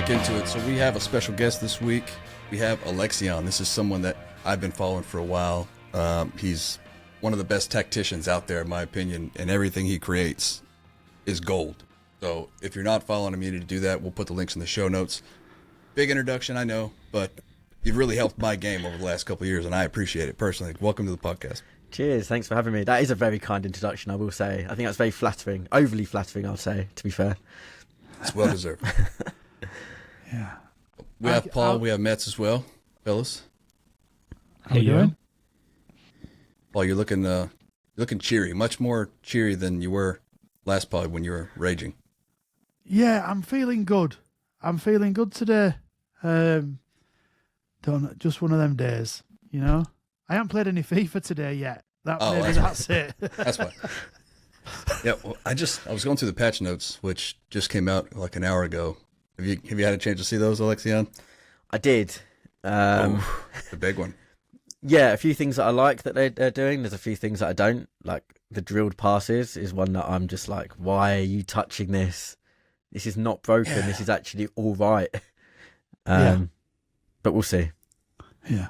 back into it. So we have a special guest this week. We have Alexion. This is someone that I've been following for a while. He's one of the best tacticians out there, in my opinion, and everything he creates is gold. So if you're not following him, you need to do that. We'll put the links in the show notes. Big introduction, I know, but you've really helped my game over the last couple of years, and I appreciate it personally. Welcome to the podcast. Cheers, thanks for having me. That is a very kind introduction, I will say. I think that's very flattering, overly flattering, I'll say, to be fair. It's well deserved. Yeah. We have Paul, we have Mets as well, fellas. How you doing? Paul, you're looking cheery, much more cheery than you were last pod when you were raging. Yeah, I'm feeling good. I'm feeling good today. Just one of them days, you know. I haven't played any FIFA today yet. That's it. That's why. Yeah, well, I was going through the patch notes, which just came out like an hour ago. Have you had a chance to see those, Alexion? I did. The big one. Yeah, a few things that I like that they're doing. There's a few things that I don't. Like the drilled passes is one that I'm just like, why are you touching this? This is not broken. Yeah. This is actually all right. But we'll see. Yeah.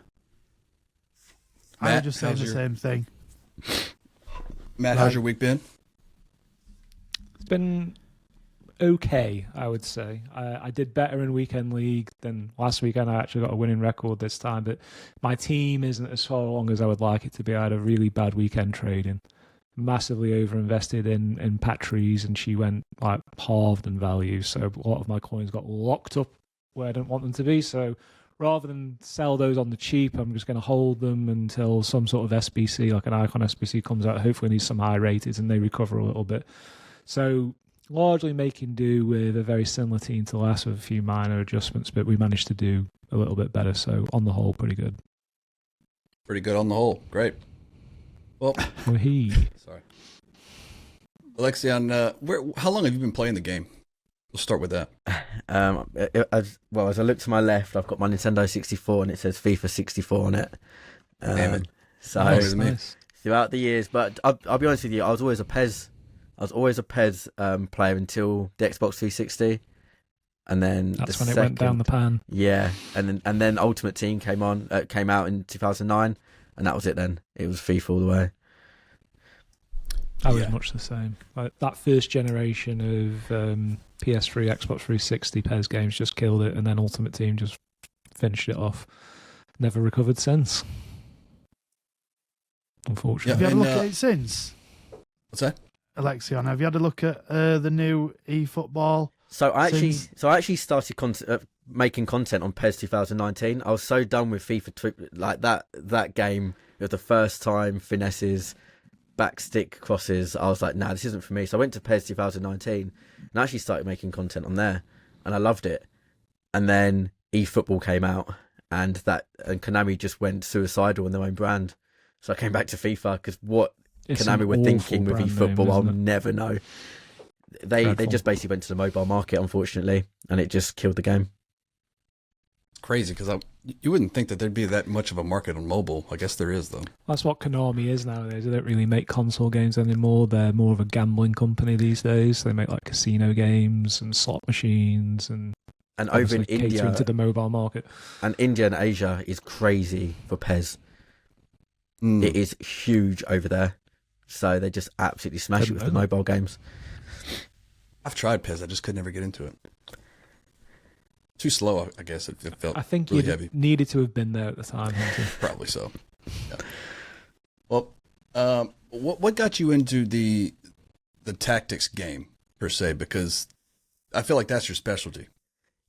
Matt, I just saying the same thing. Matt, how's your week been? It's been okay, I would say. I did better in weekend league than last weekend. I actually got a winning record this time, but my team isn't as far along as I would like it to be. I had a really bad weekend trading. Massively overinvested in Patrice, and she went like halved in value. So a lot of my coins got locked up where I didn't want them to be. So rather than sell those on the cheap, I'm just going to hold them until some sort of SBC, like an Icon SBC, comes out. Hopefully needs some high rated and they recover a little bit. So largely making do with a very similar team to last with a few minor adjustments, but we managed to do a little bit better. So on the whole, pretty good. Pretty good on the whole. Great. Well, sorry. Alexion, how long have you been playing the game? We'll start with that. As I look to my left, I've got my Nintendo 64 and it says FIFA 64 on it. Damn it. So nice. Throughout the years, but I'll be honest with you, I was always a PES player until the Xbox 360, and then that's when it went down the pan. Yeah, and then Ultimate Team came out in 2009, and that was it. Then it was FIFA all the way. I was much the same. Like, that first generation of PS3, Xbox 360 PES games just killed it, and then Ultimate Team just finished it off. Never recovered since, unfortunately. Have you had a look at it since? What's that? Alexion, have you had a look at the new eFootball? So I actually started making content on PES 2019. I was so done with FIFA, like that game. It was the first time finesses, backstick crosses. I was like, nah, this isn't for me. So I went to PES 2019 and actually started making content on there, and I loved it. And then eFootball came out, and Konami just went suicidal in their own brand. So I came back to FIFA because what Konami were thinking with eFootball, I'll never know. They just basically went to the mobile market, unfortunately, and it just killed the game. Crazy, because you wouldn't think that there'd be that much of a market on mobile. I guess there is, though. That's what Konami is nowadays. They don't really make console games anymore. They're more of a gambling company these days. They make like casino games and slot machines and over in India, catering to the mobile market. And India and Asia is crazy for PES. It is huge over there. So they just absolutely smash it with the mobile games. I've tried PES. I just could never get into it. Too slow, I guess. It felt I think really you heavy. Needed to have been there at the time, Hunter. Probably so. Yeah. Well, what got you into the tactics game, per se? Because I feel like that's your specialty.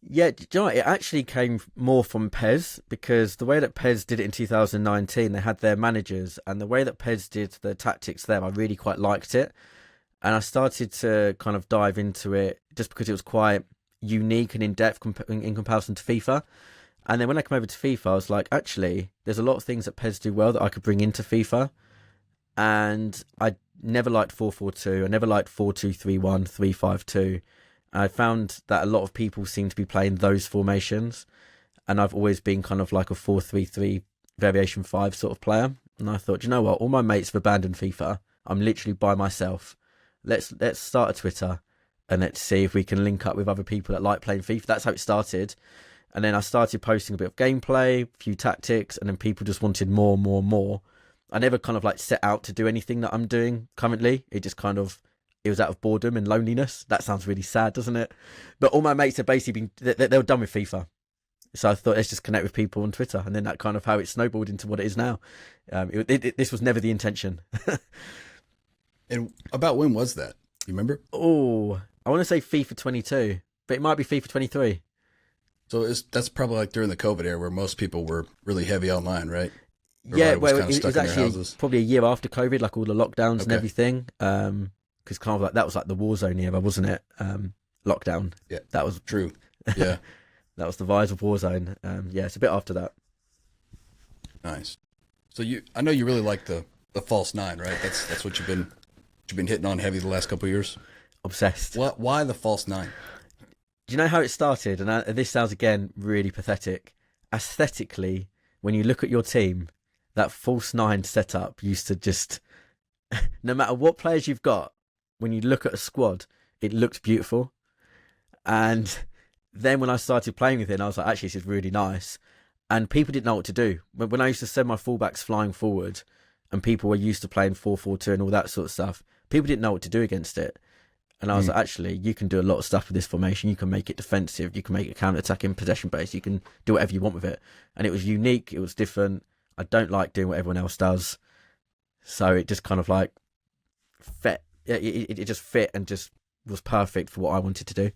Yeah, do you know what? It actually came more from PES, because the way that PES did it in 2019, they had their managers, and the way that PES did the tactics there, I really quite liked it. And I started to kind of dive into it just because it was quite unique and in-depth in comparison to FIFA. And then when I came over to FIFA, I was like, actually, there's a lot of things that PES do well that I could bring into FIFA. And I never liked 4-4-2. I never liked 4-2-3-1, 3-5-2. I found that a lot of people seem to be playing those formations, and I've always been kind of like a 4-3-3 variation 5 sort of player. And I thought, you know what, all my mates have abandoned FIFA. I'm literally by myself. Let's start a Twitter and let's see if we can link up with other people that like playing FIFA. That's how it started. And then I started posting a bit of gameplay, a few tactics, and then people just wanted more and more and more. I never kind of like set out to do anything that I'm doing currently. It just kind of, it was out of boredom and loneliness. That sounds really sad, doesn't it? But all my mates have basically been, they were done with FIFA. So I thought, let's just connect with people on Twitter. And then that kind of how it snowballed into what it is now. This was never the intention. And about when was that? You remember? Oh, I want to say FIFA 22, but it might be FIFA 23. So that's probably like during the COVID era where most people were really heavy online, right? Yeah, well, it was actually probably a year after COVID, like all the lockdowns and everything. Because kind of like that was like the Warzone era, wasn't it? Lockdown. Yeah, that was true. Yeah, that was the rise of Warzone. Yeah, it's a bit after that. Nice. So I know you really like the false nine, right? That's what you've been hitting on heavy the last couple of years. Obsessed. Why the false nine? Do you know how it started? And this sounds again really pathetic. Aesthetically, when you look at your team, that false nine setup used to just, no matter what players you've got, when you look at a squad, it looks beautiful. And then when I started playing with it, I was like, actually, this is really nice. And people didn't know what to do. When I used to send my fullbacks flying forward, and people were used to playing 4-4-2 and all that sort of stuff, people didn't know what to do against it. And I was like, actually, you can do a lot of stuff with this formation. You can make it defensive. You can make it counter-attacking, possession-based. You can do whatever you want with it. And it was unique. It was different. I don't like doing what everyone else does. So it just kind of like fit. It just fit and just was perfect for what I wanted to do.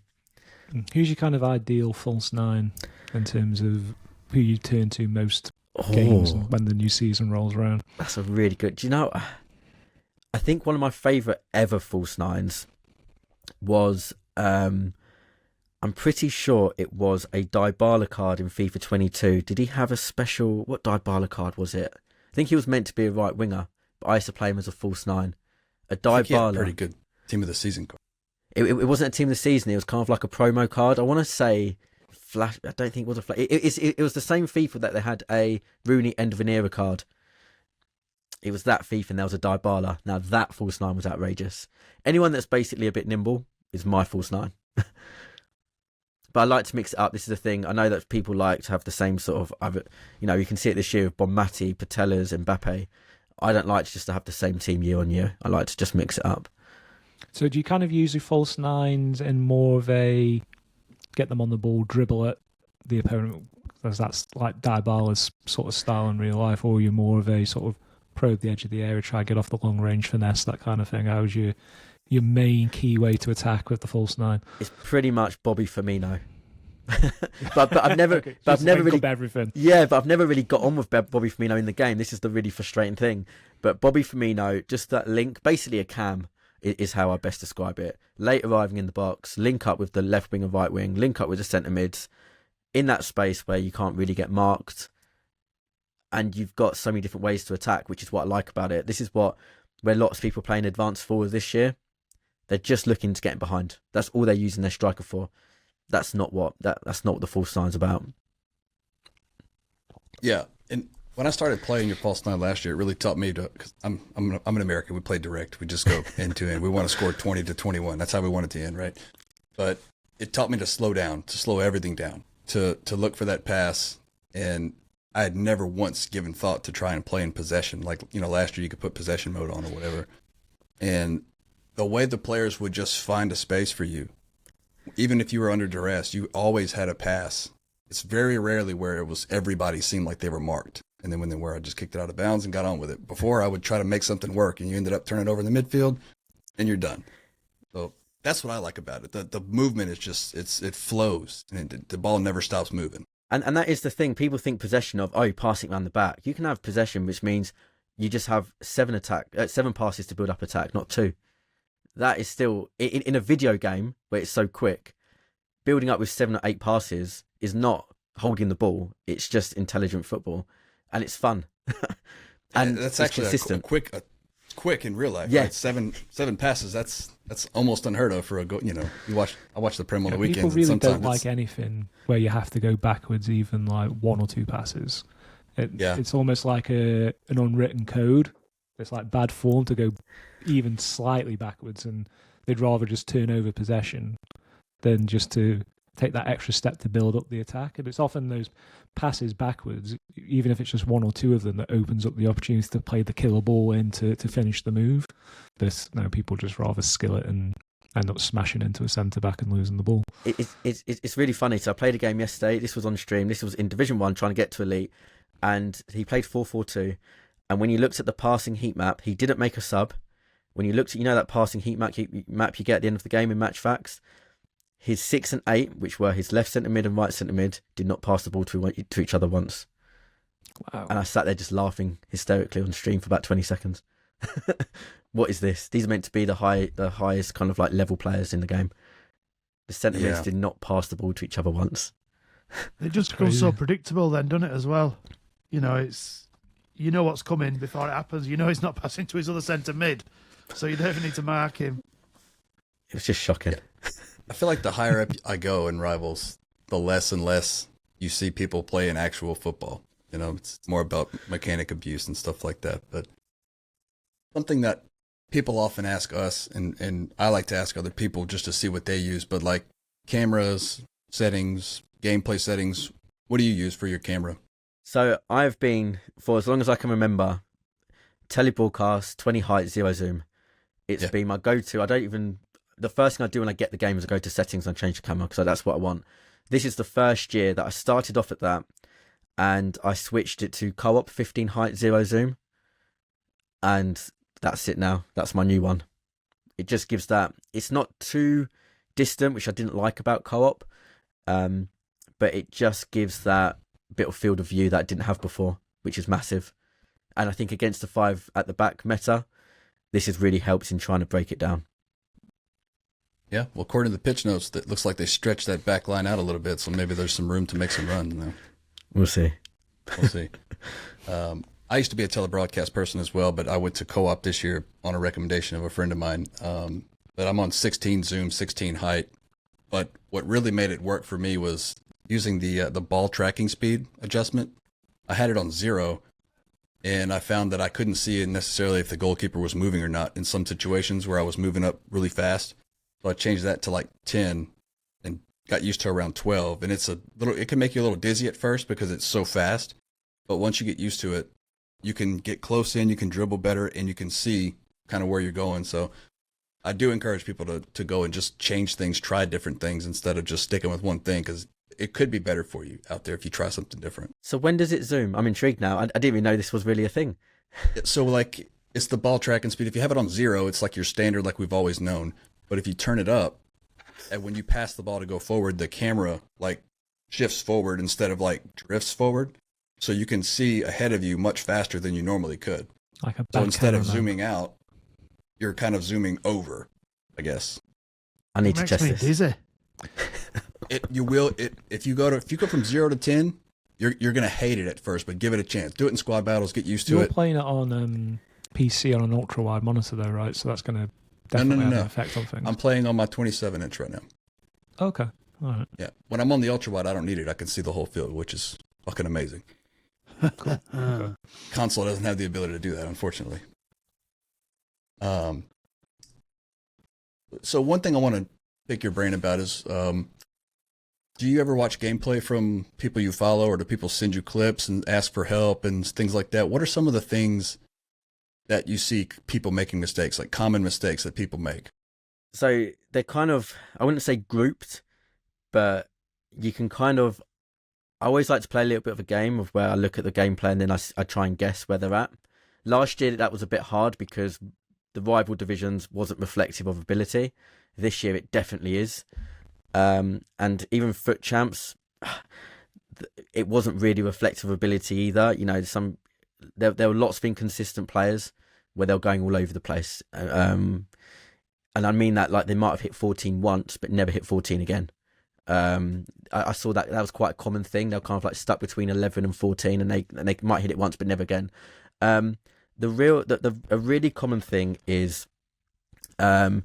Who's your kind of ideal false nine in terms of who you turn to most games when the new season rolls around? That's a really good... Do you know, I think one of my favourite ever false nines was, I'm pretty sure it was a Dybala card in FIFA 22. Did he have a special... What Dybala card was it? I think he was meant to be a right winger, but I used to play him as a false nine. A Dybala... pretty good team of the season card. It wasn't a team of the season. It was kind of like a promo card. I want to say Flash... I don't think it was a Flash. It was the same FIFA that they had a Rooney end of an era card. It was that FIFA and there was a Dybala. Now that false nine was outrageous. Anyone that's basically a bit nimble is my false nine. But I like to mix it up. This is the thing. I know that people like to have the same sort of, you can see it this year with Bonmati, Patellas, Mbappe. I don't like just to have the same team year on year. I like to just mix it up. So do you kind of use your false nines in more of a get them on the ball, dribble at the opponent, as that's like Dybala's sort of style in real life, or you're more of a sort of probe the edge of the area, try to get off the long range finesse, that kind of thing? How's your main key way to attack with the false nine? It's pretty much Bobby Firmino. but I've never, okay, but I've never really everything. Yeah, but I've never really got on with Bobby Firmino in the game. This is the really frustrating thing. But Bobby Firmino, just that link, basically a cam, is how I best describe it. Late arriving in the box, link up with the left wing and right wing, link up with the centre mids, in that space where you can't really get marked, and you've got so many different ways to attack, which is what I like about it. This is where lots of people playing advanced forward this year, they're just looking to get in behind. That's all they're using their striker for. That's not what the false nine's about. Yeah, and when I started playing your false nine last year, it really taught me to, because I'm an American. We play direct. We just go end to end. We want to score 20 to 21. That's how we want it to end, right? But it taught me to slow down, to slow everything down, to look for that pass. And I had never once given thought to try and play in possession. Like, last year you could put possession mode on or whatever. And the way the players would just find a space for you, even if you were under duress, you always had a pass. It's very rarely where it was everybody seemed like they were marked. And then when they were, I just kicked it out of bounds and got on with it. Before, I would try to make something work, and you ended up turning it over in the midfield, and you're done. So that's what I like about it. The movement is just, it flows, and the ball never stops moving. And that is the thing. People think possession of, passing around the back. You can have possession, which means you just have 7 passes to build up attack, not 2. That is still, in a video game where it's so quick, building up with 7 or 8 passes is not holding the ball. It's just intelligent football, and it's fun. And that's actually consistent. Quick in real life. Yeah, right? Seven passes. That's almost unheard of for a goal. I watch the Prem on the weekends. People really and don't like anything where you have to go backwards, even like 1 or 2 passes. It's almost like an unwritten code. It's like bad form to go even slightly backwards, and they'd rather just turn over possession than just to take that extra step to build up the attack. And it's often those passes backwards, even if it's just one or two of them, that opens up the opportunity to play the killer ball in to finish the move. But no, people just rather skill it and end up smashing into a centre back and losing the ball. It's really funny. So I played a game yesterday. This was on stream. This was in Division 1, trying to get to Elite. And he played 4-4-2. And when you looked at the passing heat map, he didn't make a sub. When you looked at, that passing heat map you get at the end of the game in Match Facts, his 6 and 8, which were his left centre mid and right centre mid, did not pass the ball to each other once. Wow. And I sat there just laughing hysterically on stream for about 20 seconds. What is this? These are meant to be the highest kind of like level players in the game. The centre mids did not pass the ball to each other once. It just becomes so predictable then, doesn't it, as well? It's what's coming before it happens. He's not passing to his other centre mid, so you don't even need to mark him. It was just shocking. I feel like the higher up I go in Rivals, the less and less you see people play in actual football. It's more about mechanic abuse and stuff like that. But something that people often ask us, and I like to ask other people just to see what they use, but like cameras, settings, gameplay settings, what do you use for your camera? So I've been, for as long as I can remember, telebroadcast, 20 height, 0 zoom. It's been my go-to. The first thing I do when I get the game is I go to settings and change the camera because that's what I want. This is the first year that I started off at that and I switched it to co-op 15 height, 0 zoom. And that's it now. That's my new one. It just gives that, it's not too distant, which I didn't like about co-op, but it just gives that bit of field of view that I didn't have before, which is massive. And I think against the 5 at the back meta, this has really helped in trying to break it down. Yeah, well, according to the pitch notes, that looks like they stretched that back line out a little bit, so maybe there's some room to make some runs now. We'll see. We'll see. I used to be a telebroadcast person as well, but I went to co-op this year on a recommendation of a friend of mine. But I'm on 16 zoom, 16 height. But what really made it work for me was using the ball tracking speed adjustment. I had it on 0, and I found that I couldn't see it necessarily if the goalkeeper was moving or not in some situations where I was moving up really fast. So I changed that to like 10 and got used to around 12. And it can make you a little dizzy at first because it's so fast. But once you get used to it, you can get close in, you can dribble better, and you can see kind of where you're going. So I do encourage people to go and just change things, try different things instead of just sticking with one thing, because it could be better for you out there if you try something different. So when does it zoom? I'm intrigued now. I didn't even know this was really a thing. So like it's the ball tracking speed. If you have it on 0, it's like your standard like we've always known. But if you turn it up, and when you pass the ball to go forward, the camera like shifts forward instead of like drifts forward. So you can see ahead of you much faster than you normally could. So instead of zooming out, you're kind of zooming over, I guess. I need to test this. Dizzy. If you go from 0 to 10, you're gonna hate it at first, but give it a chance. Do it in squad battles, get used to it. You're playing it on PC on an ultra wide monitor though, right? So that's gonna definitely have an effect on things. I'm playing on my 27-inch right now. Okay. All right. Yeah. When I'm on the ultra wide, I don't need it. I can see the whole field, which is fucking amazing. Cool. Okay. Console doesn't have the ability to do that, unfortunately. So one thing I want to pick your brain about is, do you ever watch gameplay from people you follow, or do people send you clips and ask for help and things like that? What are some of the things that you see people making mistakes, like common mistakes that people make? So they're kind of, I wouldn't say grouped, but you can kind of, I always like to play a little bit of a game of where I look at the gameplay and then I try and guess where they're at. Last year that was a bit hard because the rival divisions wasn't reflective of ability. This year it definitely is. And even FUT Champs, it wasn't really reflective of ability either. There were lots of inconsistent players where they were going all over the place. And I mean that like they might have hit 14 once, but never hit 14 again. I saw that was quite a common thing. They're kind of like stuck between 11 and 14, and they might hit it once, but never again. A really common thing is probably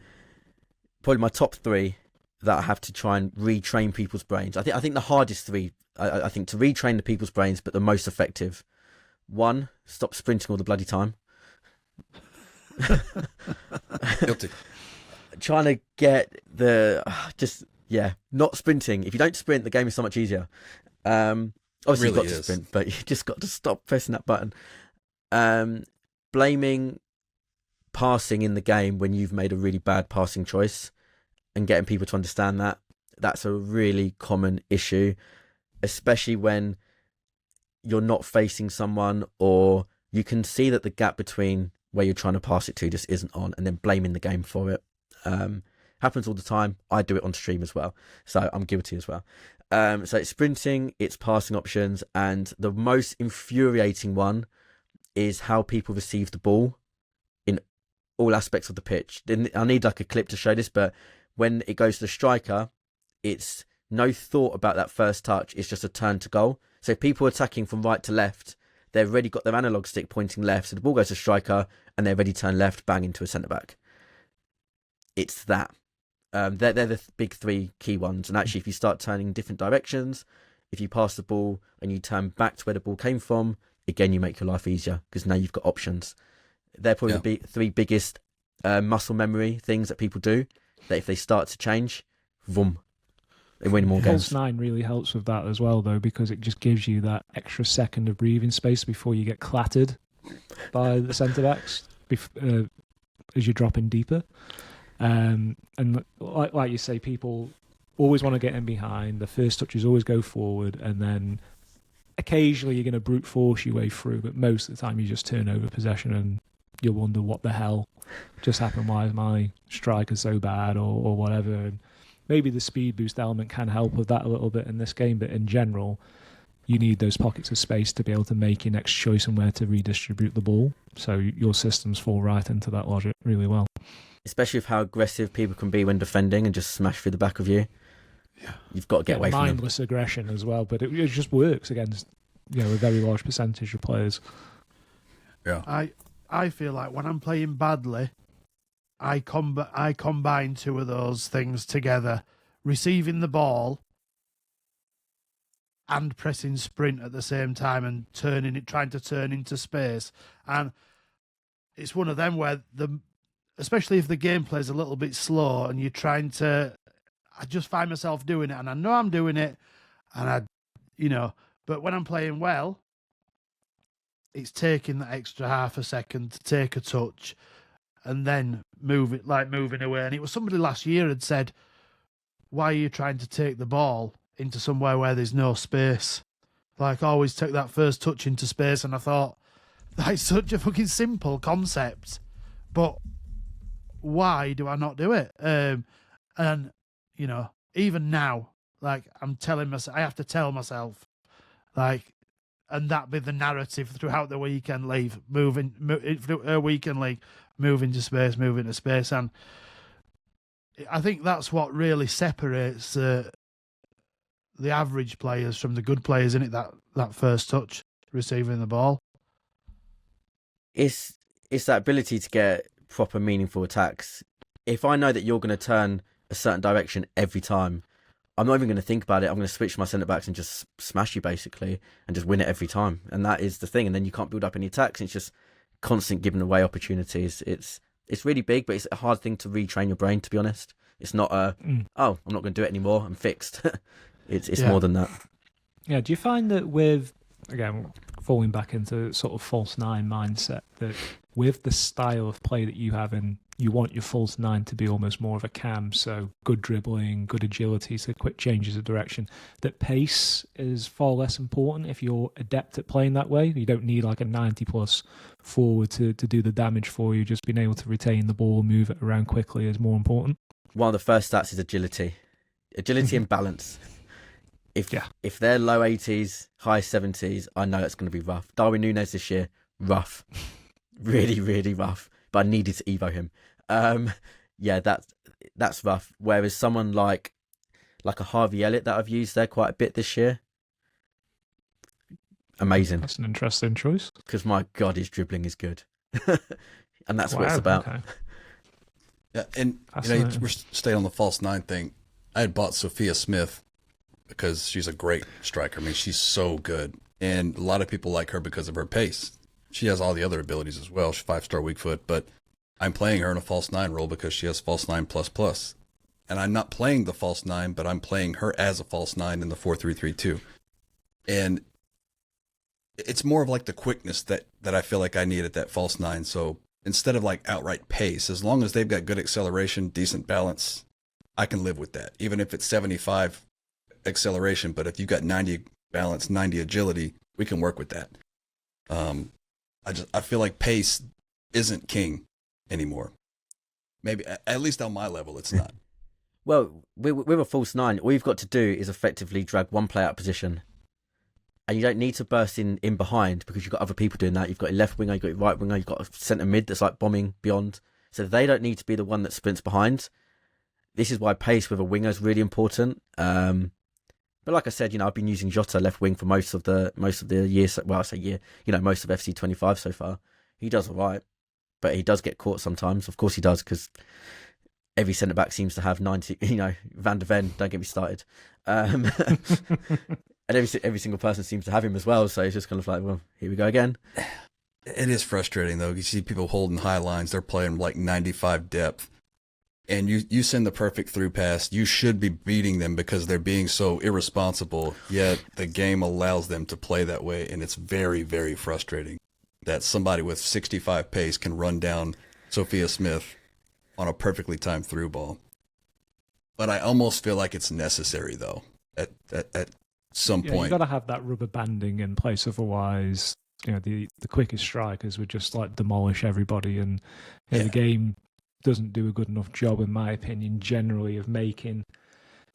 my top 3 that I have to try and retrain people's brains. I think the hardest 3, I think to retrain the people's brains, but the most effective. 1, stop sprinting all the bloody time. Guilty. trying to get the not sprinting. If you don't sprint, the game is so much easier. Obviously, you've got to sprint, but you just got to stop pressing that button. Blaming passing in the game when you've made a really bad passing choice and getting people to understand that's a really common issue, especially when you're not facing someone or you can see that the gap between where you're trying to pass it to just isn't on, and then blaming the game for it. Happens all the time. I do it on stream as well, so I'm guilty as well. So it's sprinting, it's passing options, and the most infuriating one is how people receive the ball in all aspects of the pitch. I need like a clip to show this, but when it goes to the striker, it's no thought about that first touch. It's just a turn to goal. So people attacking from right to left, they've already got their analog stick pointing left, so the ball goes to striker, and they're ready to turn left, bang into a centre back. It's that. They're the big three key ones. And actually, if you start turning different directions, if you pass the ball and you turn back to where the ball came from, again, you make your life easier because now you've got options. They're probably the three biggest muscle memory things that people do, that if they start to change, boom, they win more games. False 9 really helps with that as well, though, because it just gives you that extra second of breathing space before you get clattered by the centre-backs as you're dropping deeper. And like you say, people always want to get in behind. The first touches always go forward, and then occasionally you're going to brute force your way through, but most of the time you just turn over possession and you'll wonder what the hell just happened. Why is my striker so bad or whatever? And maybe the speed boost element can help with that a little bit in this game, but in general, you need those pockets of space to be able to make your next choice and where to redistribute the ball. So your systems fall right into that logic really well. Especially with how aggressive people can be when defending and just smash through the back of you. Yeah. You've got to get away from them. Mindless aggression as well, but it just works against a very large percentage of players. Yeah. I feel like when I'm playing badly, I combine two of those things together. Receiving the ball and pressing sprint at the same time and trying to turn into space. And it's one of them where especially if the gameplay is a little bit slow and you're trying to, I just find myself doing it, and I know I'm doing it, and but when I'm playing well, it's taking that extra half a second to take a touch and then moving away. And it was somebody last year had said, why are you trying to take the ball into somewhere where there's no space? Like, always take that first touch into space. And I thought, that's such a fucking simple concept, but why do I not do it? And even now, like, I'm telling myself, I have to tell myself, like, and that be the narrative throughout the weekend league, moving to space. And I think that's what really separates the average players from the good players, isn't it? That first touch, receiving the ball. It's that ability to get proper meaningful attacks. If I know that you're going to turn a certain direction every time, I'm not even going to think about it. I'm going to switch my centre backs and just smash you basically and just win it every time. And that is the thing. And then you can't build up any attacks. It's just constant giving away opportunities. It's really big, but it's a hard thing to retrain your brain, to be honest. It's not I'm not going to do it anymore, I'm fixed. It's more than that. Yeah, do you find that with, again, falling back into sort of false 9 mindset, that with the style of play that you have, and you want your false 9 to be almost more of a cam, so good dribbling, good agility, so quick changes of direction, that pace is far less important if you're adept at playing that way? You don't need like a 90-plus forward to do the damage for you. Just being able to retain the ball, move it around quickly is more important. One of the first stats is agility and balance. If they're low 80s, high 70s, I know it's going to be rough. Darwin Núñez this year, rough. Really, really rough. But I needed to Evo him. That's rough. Whereas someone like a Harvey Elliott that I've used there quite a bit this year, amazing. That's an interesting choice. Because my God, his dribbling is good. And that's what it's about. Okay. Yeah, and we're staying on the false 9 thing. I had bought Sophia Smith because she's a great striker. I mean, she's so good. And a lot of people like her because of her pace. She has all the other abilities as well. She's 5-star weak foot. But I'm playing her in a false nine role because she has false nine plus plus. And I'm not playing the false nine, but I'm playing her as a false nine in the 4-3-3-2. And it's more of like the quickness that I feel like I need at that false nine. So instead of like outright pace, as long as they've got good acceleration, decent balance, I can live with that. Even if it's 75 acceleration, but if you've got 90 balance, 90 agility, we can work with that. I feel like pace isn't king anymore. Maybe at least on my level, it's not. Well, with a false nine, all you've got to do is effectively drag one player out of position. And you don't need to burst in behind because you've got other people doing that. You've got a left winger, you've got a right winger, you've got a centre mid that's like bombing beyond. So they don't need to be the one that sprints behind. This is why pace with a winger is really important. But like I said, I've been using Jota left wing for most of the year. Well, I say year, most of FC25 so far. He does all right, but he does get caught sometimes. Of course he does, because every centre back seems to have 90. Van der Ven, don't get me started. And every single person seems to have him as well. So it's just kind of like, well, here we go again. It is frustrating though. You see people holding high lines. They're playing like 95 depth. And you send the perfect through pass. You should be beating them because they're being so irresponsible. Yet the game allows them to play that way. And it's very, very frustrating that somebody with 65 pace can run down Sophia Smith on a perfectly timed through ball. But I almost feel like it's necessary though at some point. You've got to have that rubber banding in place, otherwise, the quickest strikers would just like demolish everybody, and the game doesn't do a good enough job, in my opinion, generally, of making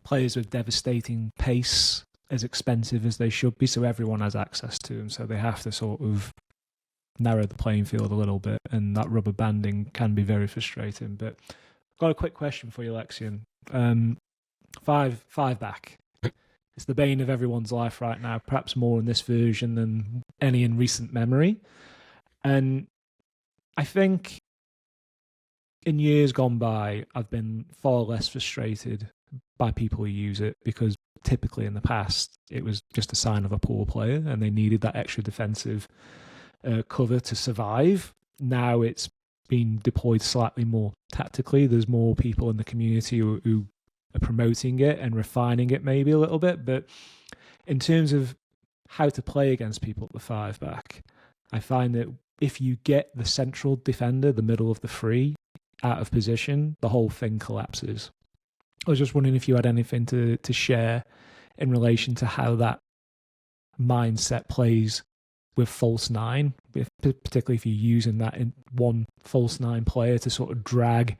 players with devastating pace as expensive as they should be, so everyone has access to them. So they have to sort of narrow the playing field a little bit, and that rubber banding can be very frustrating. But I've got a quick question for you, Lexian. Five back. It's the bane of everyone's life right now, perhaps more in this version than any in recent memory. And I think in years gone by, I've been far less frustrated by people who use it, because typically in the past, it was just a sign of a poor player and they needed that extra defensive cover to survive. Now it's been deployed slightly more tactically. There's more people in the community who are promoting it and refining it maybe a little bit. But in terms of how to play against people at the five back, I find that if you get the central defender, the middle of the three, out of position, the whole thing collapses. I was just wondering if you had anything to share in relation to how that mindset plays with false nine, particularly if you're using that in one false nine player to sort of drag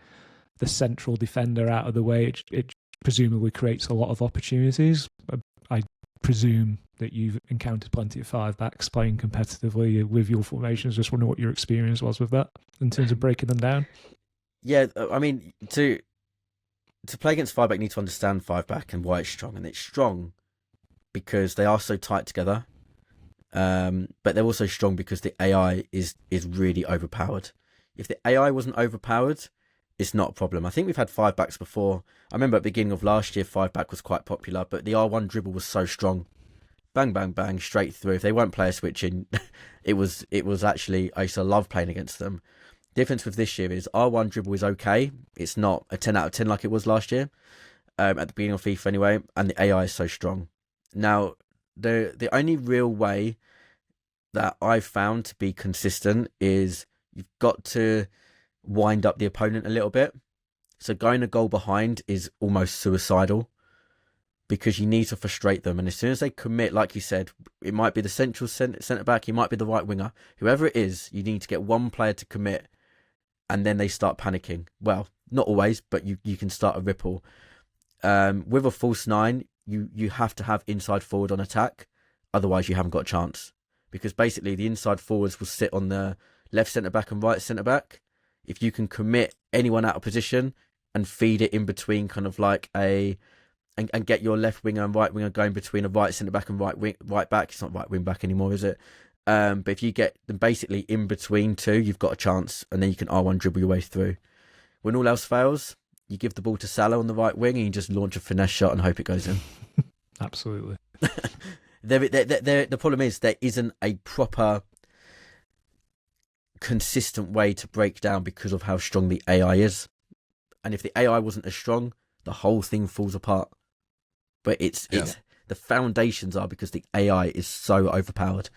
the central defender out of the way. It presumably creates a lot of opportunities. I presume that you've encountered plenty of five backs playing competitively with your formations. Just wondering what your experience was with that in terms of breaking them down. Yeah, I mean, to play against five back, you need to understand five back and why it's strong. And it's strong because they are so tight together. But they're also strong because the AI is really overpowered. If the AI wasn't overpowered, it's not a problem. I think we've had five backs before. I remember at the beginning of last year, five back was quite popular, but the R1 dribble was so strong. Bang, bang, bang, straight through. If they weren't player switching, it was actually, I used to love playing against them. Difference with this year is R1 dribble is okay. It's not a 10 out of 10 like it was last year, at the beginning of FIFA anyway, and the AI is so strong. Now, the only real way that I've found to be consistent is you've got to wind up the opponent a little bit. So going a goal behind is almost suicidal because you need to frustrate them. And as soon as they commit, like you said, it might be the central centre back, it might be the right winger, whoever it is, you need to get one player to commit and then they start panicking. Well, not always, but you can start a ripple. With a false nine, you have to have inside forward on attack. Otherwise, you haven't got a chance. Because basically, the inside forwards will sit on the left centre-back and right centre-back. If you can commit anyone out of position and feed it in between kind of like and get your left winger and right winger going between a right centre-back and right back. It's not right wing back anymore, is it? But if you get them basically in between two, you've got a chance. And then you can R1 dribble your way through. When all else fails, you give the ball to Salah on the right wing and you just launch a finesse shot and hope it goes in. Absolutely. The problem is there isn't a proper consistent way to break down because of how strong the AI is. And if the AI wasn't as strong, the whole thing falls apart. But it's the foundations are because the AI is so overpowered.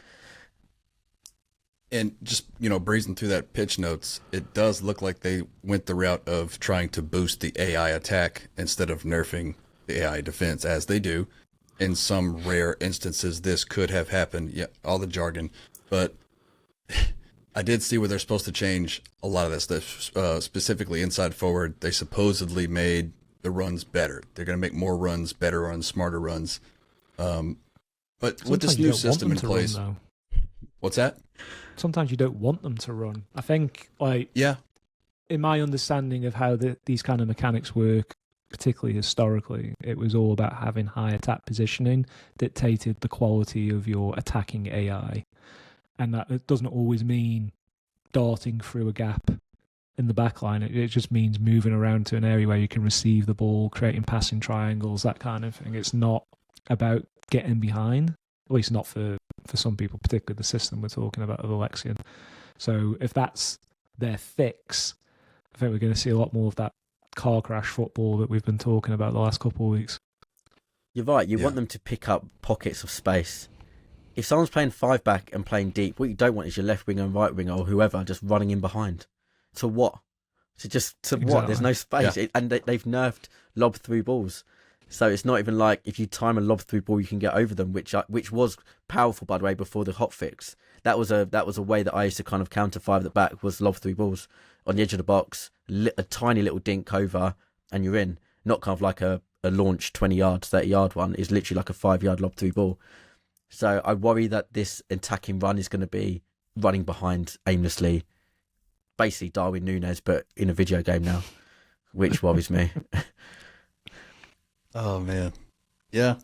And just, breezing through that pitch notes, it does look like they went the route of trying to boost the AI attack instead of nerfing the AI defense, as they do. In some rare instances, this could have happened. Yeah, all the jargon. But I did see where they're supposed to change a lot of that stuff, specifically inside forward. They supposedly made the runs better. They're going to make more runs, better runs, smarter runs. But Sometimes with this new system in place... Run, what's that? Sometimes you don't want them to run. I think, yeah, in my understanding of how these kind of mechanics work, particularly historically, it was all about having high attack positioning dictated the quality of your attacking AI. And that it doesn't always mean darting through a gap in the back line. It just means moving around to an area where you can receive the ball, creating passing triangles, that kind of thing. It's not about getting behind, at least not for some people, particularly the system we're talking about of Alexion. So if that's their fix, I think we're going to see a lot more of that car crash football that we've been talking about the last couple of weeks. You're right. You want them to pick up pockets of space. If someone's playing 5-back and playing deep, what you don't want is your left winger and right winger or whoever just running in behind. To what? What? There's no space. Yeah. And they've nerfed lob through balls. So it's not even like if you time a lob through ball, you can get over them, which was powerful, by the way, before the hotfix. That was a way that I used to kind of counter 5 at the back, was lob through balls on the edge of the box, a tiny little dink over, and you're in. Not kind of like a launch 20 yards, 30 yard one. It's literally like a 5-yard lob through ball. So I worry that this attacking run is going to be running behind aimlessly, basically Darwin Núñez, but in a video game now, which worries me. Oh, man. Yeah.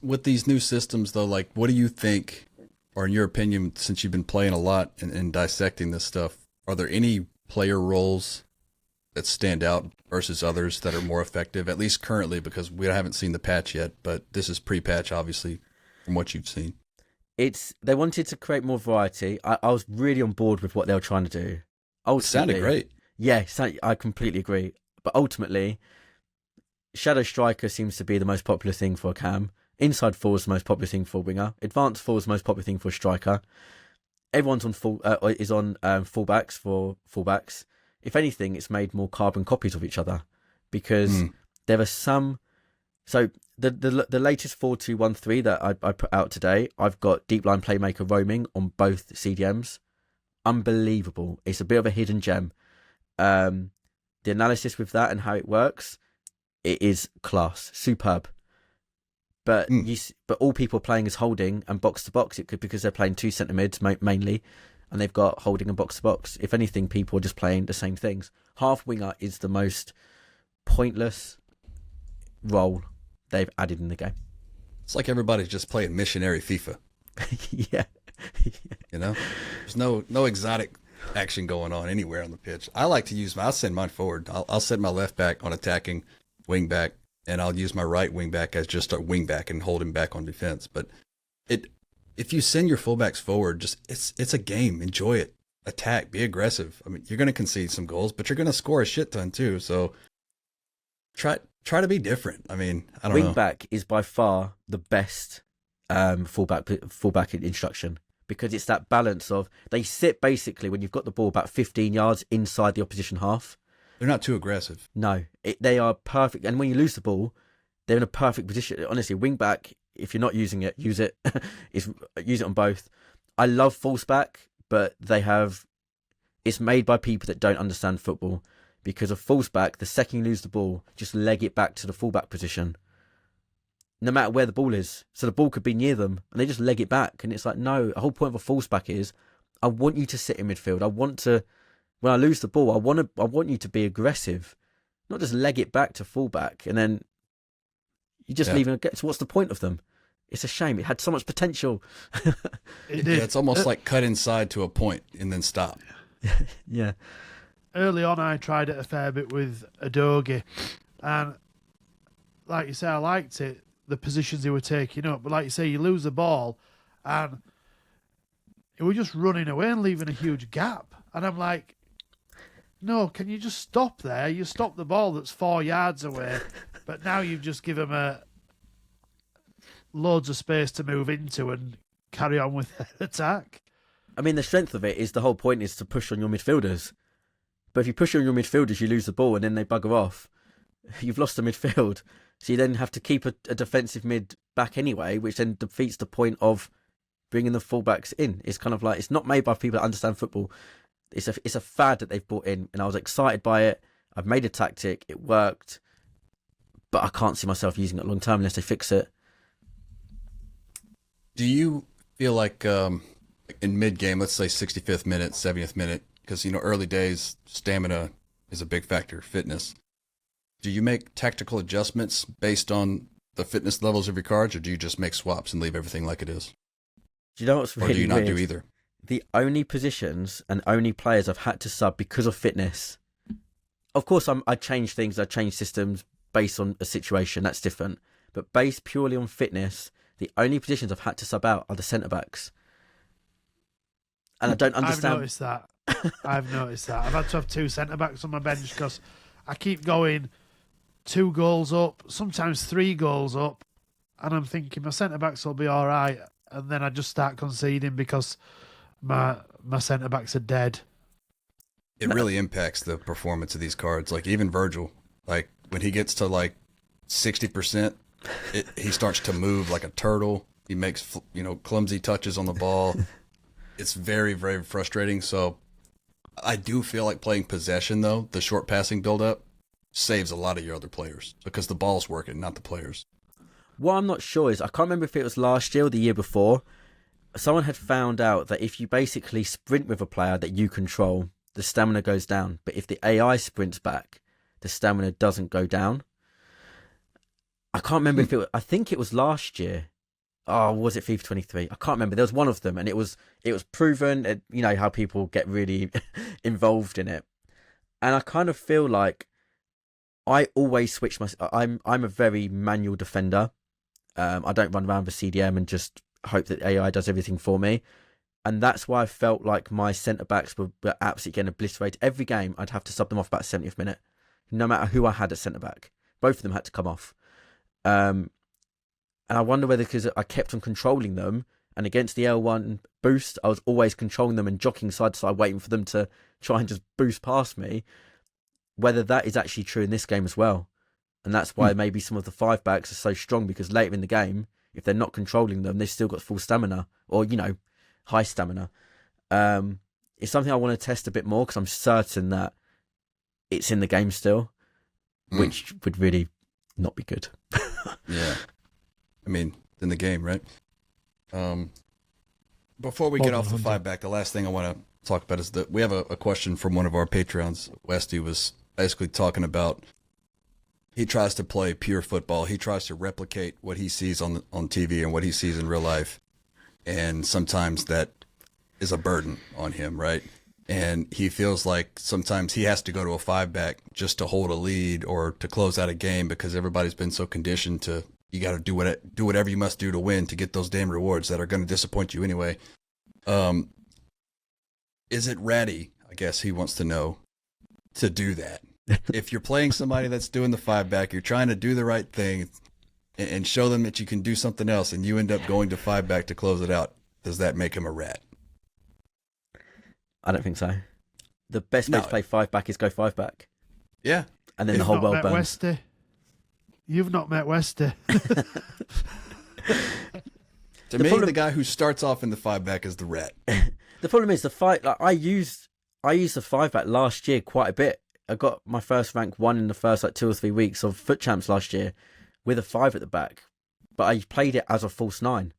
With these new systems, though, like, what do you think, or in your opinion, since you've been playing a lot and dissecting this stuff, are there any player roles that stand out versus others that are more effective, at least currently, because we haven't seen the patch yet, but this is pre-patch, obviously, from what you've seen? They wanted to create more variety. I was really on board with what they were trying to do. It sounded great. Yeah, I completely agree. But ultimately, Shadow Striker seems to be the most popular thing for a cam. Inside forward is the most popular thing for a winger. Advanced forward is the most popular thing for a striker. Everyone's on fullbacks for fullbacks. If anything, it's made more carbon copies of each other because there are some. So the latest 4-2-1-3 that I put out today, I've got deep line playmaker roaming on both CDMs. Unbelievable! It's a bit of a hidden gem. The analysis with that and how it works, it is class, superb. But but all people are playing is holding and box to box. It could because they're playing 2 centre mids mainly, and they've got holding and box to box. If anything, people are just playing the same things. Half winger is the most pointless role they've added in the game. It's like everybody's just playing missionary FIFA. Yeah. There's no exotic action going on anywhere on the pitch. I like to use I'll send mine forward. I'll set my left back on attacking wing back, and I'll use my right wing back as just a wing back and hold him back on defense. But if you send your fullbacks forward, it's a game. Enjoy it. Attack. Be aggressive. I mean, you're going to concede some goals, but you're going to score a shit ton too. So try to be different. I mean, I don't know. Wing back is by far the best fullback instruction because it's that balance of they sit basically when you've got the ball about 15 yards inside the opposition half. They're not too aggressive. No, they are perfect. And when you lose the ball, they're in a perfect position. Honestly, wing back, if you're not using it, use it. Use it on both. I love false back, but it's made by people that don't understand football. Because a false back, the second you lose the ball, just leg it back to the fullback position. No matter where the ball is. So the ball could be near them, and they just leg it back. And it's like, no, the whole point of a false back is, I want you to sit in midfield. I want to, when I lose the ball, I want you to be aggressive. Not just leg it back to fullback, and then you just leave it. So what's the point of them? It's a shame. It had so much potential. It's almost like cut inside to a point and then stop. Yeah. Early on, I tried it a fair bit with Adogi, and like you say, I liked it, the positions they were taking up. But like you say, you lose the ball, and he was just running away and leaving a huge gap. And I'm like, no, can you just stop there? You stop the ball that's 4 yards away, but now you've just given him loads of space to move into and carry on with their attack. I mean, the strength of it is the whole point is to push on your midfielders. But if you push on your midfielders, you lose the ball and then they bugger off. You've lost the midfield. So you then have to keep a defensive mid back anyway, which then defeats the point of bringing the fullbacks in. It's kind of like, it's not made by people that understand football. It's a fad that they've brought in, and I was excited by it. I've made a tactic. It worked. But I can't see myself using it long term unless they fix it. Do you feel like in mid-game, let's say 65th minute, 70th minute, because, early days, stamina is a big factor, fitness. Do you make tactical adjustments based on the fitness levels of your cards, or do you just make swaps and leave everything like it is? Do you know what's really Or do you not weird? do either? The only positions and only players I've had to sub because of fitness. Of course, I change things, I change systems based on a situation, that's different. But based purely on fitness, the only positions I've had to sub out are the centre-backs. And I don't understand. I've noticed that. I've had to have 2 centre-backs on my bench because I keep going 2 goals up, sometimes 3 goals up, and I'm thinking my centre-backs will be all right. And then I just start conceding because my centre-backs are dead. It really impacts the performance of these cards. Like, even Virgil, like, when he gets to, like, 60%, he starts to move like a turtle. He makes, clumsy touches on the ball. It's very, very frustrating. So I do feel like playing possession, though, the short passing build-up, saves a lot of your other players because the ball's working, not the players. What I'm not sure is, I can't remember if it was last year or the year before, someone had found out that if you basically sprint with a player that you control, the stamina goes down. But if the AI sprints back, the stamina doesn't go down. I can't remember if it was, I think it was last year. Oh, was it FIFA 23? I can't remember. There was one of them, and it was proven, how people get really involved in it. And I kind of feel like I always switch I'm a very manual defender. I don't run around with CDM and just hope that AI does everything for me. And that's why I felt like my centre-backs were absolutely getting obliterated. Every game, I'd have to sub them off about 70th minute, no matter who I had at centre-back. Both of them had to come off. And I wonder whether because I kept on controlling them, and against the L1 boost, I was always controlling them and jockeying side to side, waiting for them to try and just boost past me, whether that is actually true in this game as well. And that's why maybe some of the 5-backs are so strong, because later in the game, if they're not controlling them, they've still got full stamina, or, high stamina. It's something I want to test a bit more, because I'm certain that it's in the game still, which would really not be good. Yeah. I mean, in the game, right? Before we get off the 5-back, the last thing I want to talk about is that we have a question from one of our Patreons. Westy was basically talking about, he tries to play pure football. He tries to replicate what he sees on TV and what he sees in real life. And sometimes that is a burden on him, right? And he feels like sometimes he has to go to a 5-back just to hold a lead or to close out a game, because everybody's been so conditioned to, you got to do whatever you must do to win, to get those damn rewards that are going to disappoint you anyway. Is it ratty, I guess he wants to know, to do that? If you're playing somebody that's doing the 5-back, you're trying to do the right thing and show them that you can do something else, and you end up going to 5-back to close it out, does that make him a rat? I don't think so. The best way to play 5-back is go 5-back. Yeah. And then the whole world burns. Westy. You've not met Westy. To me, the guy who starts off in the 5-back is the rat. The problem is the fight. Like, I used the 5-back last year quite a bit. I got my first rank 1 in the first 2 or 3 weeks of Foot Champs last year with a 5 at the back, but I played it as a false 9.